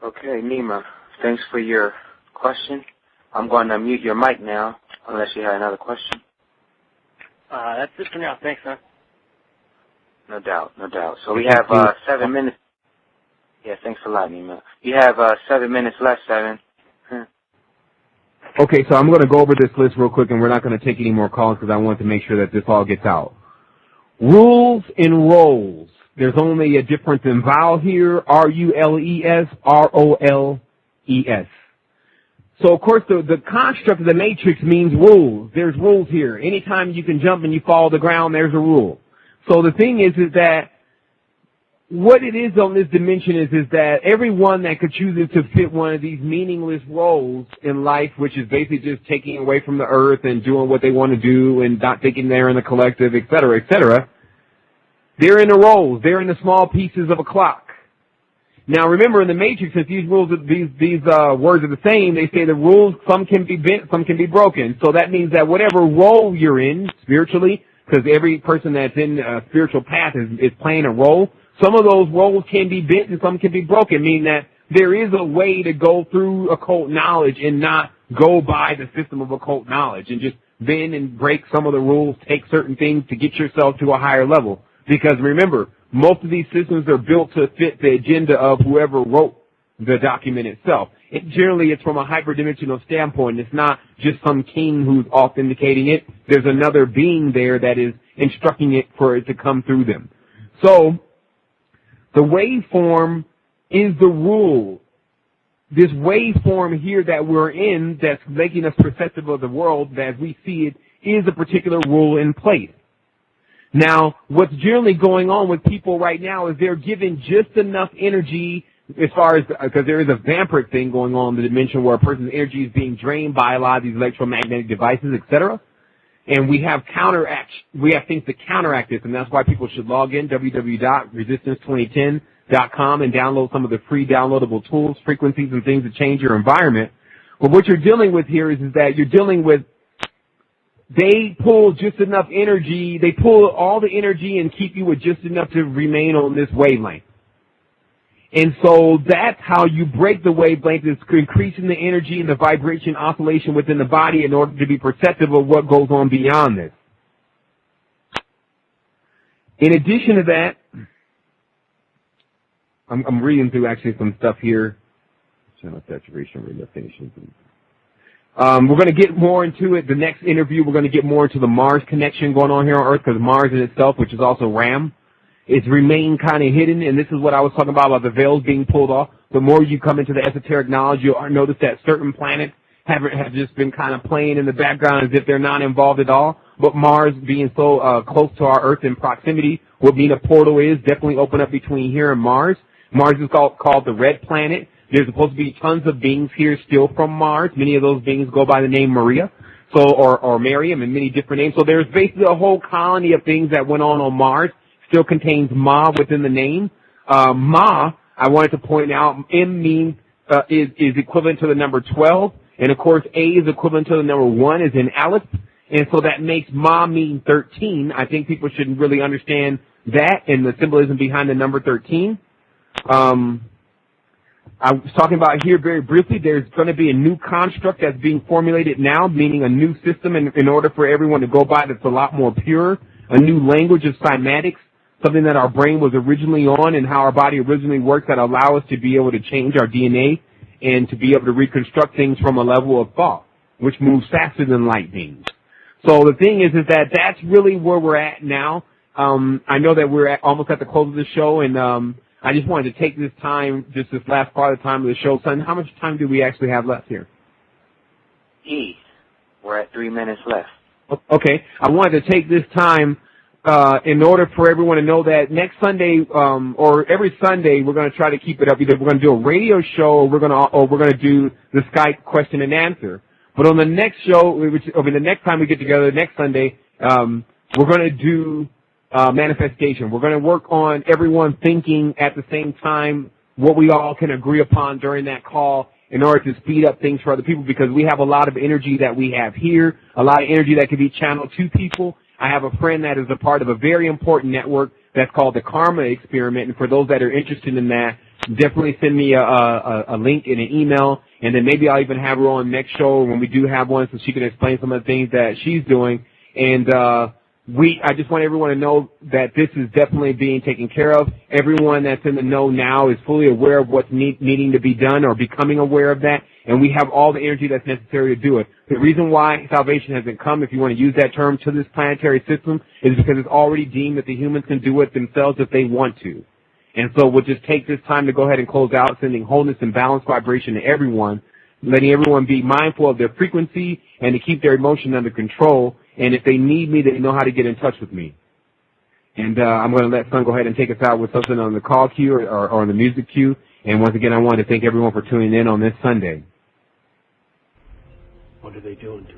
Okay, Nima, thanks for your question. I'm going to mute your mic now, unless you had another question. That's it for now. Thanks, man. No doubt. So we have 7 minutes. Yeah, thanks a lot, Nima. You have 7 minutes left, Sevan. Okay, so I'm going to go over this list real quick, and we're not going to take any more calls because I want to make sure that this all gets out. Rules and roles. There's only a difference in vowel here, R-U-L-E-S, R-O-L-E-S. So, of course, the construct of the matrix means rules. There's rules here. Anytime you can jump and you fall to the ground, there's a rule. So the thing is that what it is on this dimension is that everyone that could choose to fit one of these meaningless roles in life, which is basically just taking away from the earth and doing what they want to do and not thinking they're in the collective, et cetera, they're in the roles. They're in the small pieces of a clock. Now, remember, in the Matrix, if these rules, these words are the same, they say the rules, some can be bent, some can be broken. So that means that whatever role you're in spiritually, because every person that's in a spiritual path is playing a role, some of those roles can be bent and some can be broken, meaning that there is a way to go through occult knowledge and not go by the system of occult knowledge and just bend and break some of the rules, take certain things to get yourself to a higher level. Because remember, most of these systems are built to fit the agenda of whoever wrote the document itself. Generally, it's from a hyperdimensional standpoint. It's not just some king who's authenticating it. There's another being there that is instructing it for it to come through them. So, the waveform is the rule. This waveform here that we're in that's making us perceptive of the world as we see it is a particular rule in place. Now, what's generally going on with people right now is they're given just enough energy as far as, because there is a vampiric thing going on in the dimension where a person's energy is being drained by a lot of these electromagnetic devices, etc. And we have things to counteract this, and that's why people should log in, www.resistance2010.com, and download some of the free downloadable tools, frequencies, and things to change your environment. But what you're dealing with here is that you're dealing with, they pull just enough energy, they pull all the energy and keep you with just enough to remain on this wavelength. And so that's how you break the wavelength, is increasing the energy and the vibration oscillation within the body in order to be perceptive of what goes on beyond this. In addition to that, I'm reading through actually some stuff here. Channel saturation, relaxation. We're going to get more into it. The next interview, we're going to get more into the Mars connection going on here on Earth, because Mars in itself, which is also Ram, it's remained kind of hidden, and this is what I was talking about the veils being pulled off. The more you come into the esoteric knowledge, you'll notice that certain planets have just been kind of playing in the background as if they're not involved at all. But Mars being so close to our Earth in proximity, what being a portal is, definitely open up between here and Mars. Mars is called the red planet. There's supposed to be tons of beings here still from Mars. Many of those beings go by the name Maria, or Miriam, and many different names. So there's basically a whole colony of things that went on Mars. Still contains Ma within the name. Ma, I wanted to point out, M means is equivalent to the number 12, and of course A is equivalent to the number 1, is in Aleph, and so that makes Ma mean 13. I think people should really understand that and the symbolism behind the number 13. I was talking about here very briefly, there's going to be a new construct that's being formulated now, meaning a new system in order for everyone to go by that's a lot more pure, a new language of cymatics, something that our brain was originally on and how our body originally works that allow us to be able to change our DNA and to be able to reconstruct things from a level of thought, which moves faster than light beams. So the thing is that that's really where we're at now. I know that we're almost at the close of the show, and I just wanted to take this time, just this last part of the time of the show. Son, how much time do we actually have left here? We're at 3 minutes left. Okay. I wanted to take this time in order for everyone to know that next Sunday, or every Sunday, we're going to try to keep it up. Either we're going to do a radio show, or we're going to do the Skype question and answer. But on the next show, the next time we get together, next Sunday, we're going to do manifestation. We're going to work on everyone thinking at the same time what we all can agree upon during that call in order to speed up things for other people, because we have a lot of energy that we have here, a lot of energy that can be channeled to people. I have a friend that is a part of a very important network that's called the Karma Experiment, and for those that are interested in that, definitely send me a link in an email, and then maybe I'll even have her on next show when we do have one so she can explain some of the things that she's doing. And I just want everyone to know that this is definitely being taken care of. Everyone that's in the know now is fully aware of what's needing to be done or becoming aware of that, and we have all the energy that's necessary to do it. The reason why salvation hasn't come, if you want to use that term, to this planetary system is because it's already deemed that the humans can do it themselves if they want to. And so we'll just take this time to go ahead and close out, sending wholeness and balanced vibration to everyone, letting everyone be mindful of their frequency and to keep their emotion under control. And if they need me, they know how to get in touch with me. And I'm going to let Son go ahead and take us out with something on the call queue or on the music queue. And once again, I want to thank everyone for tuning in on this Sunday. What are they doing to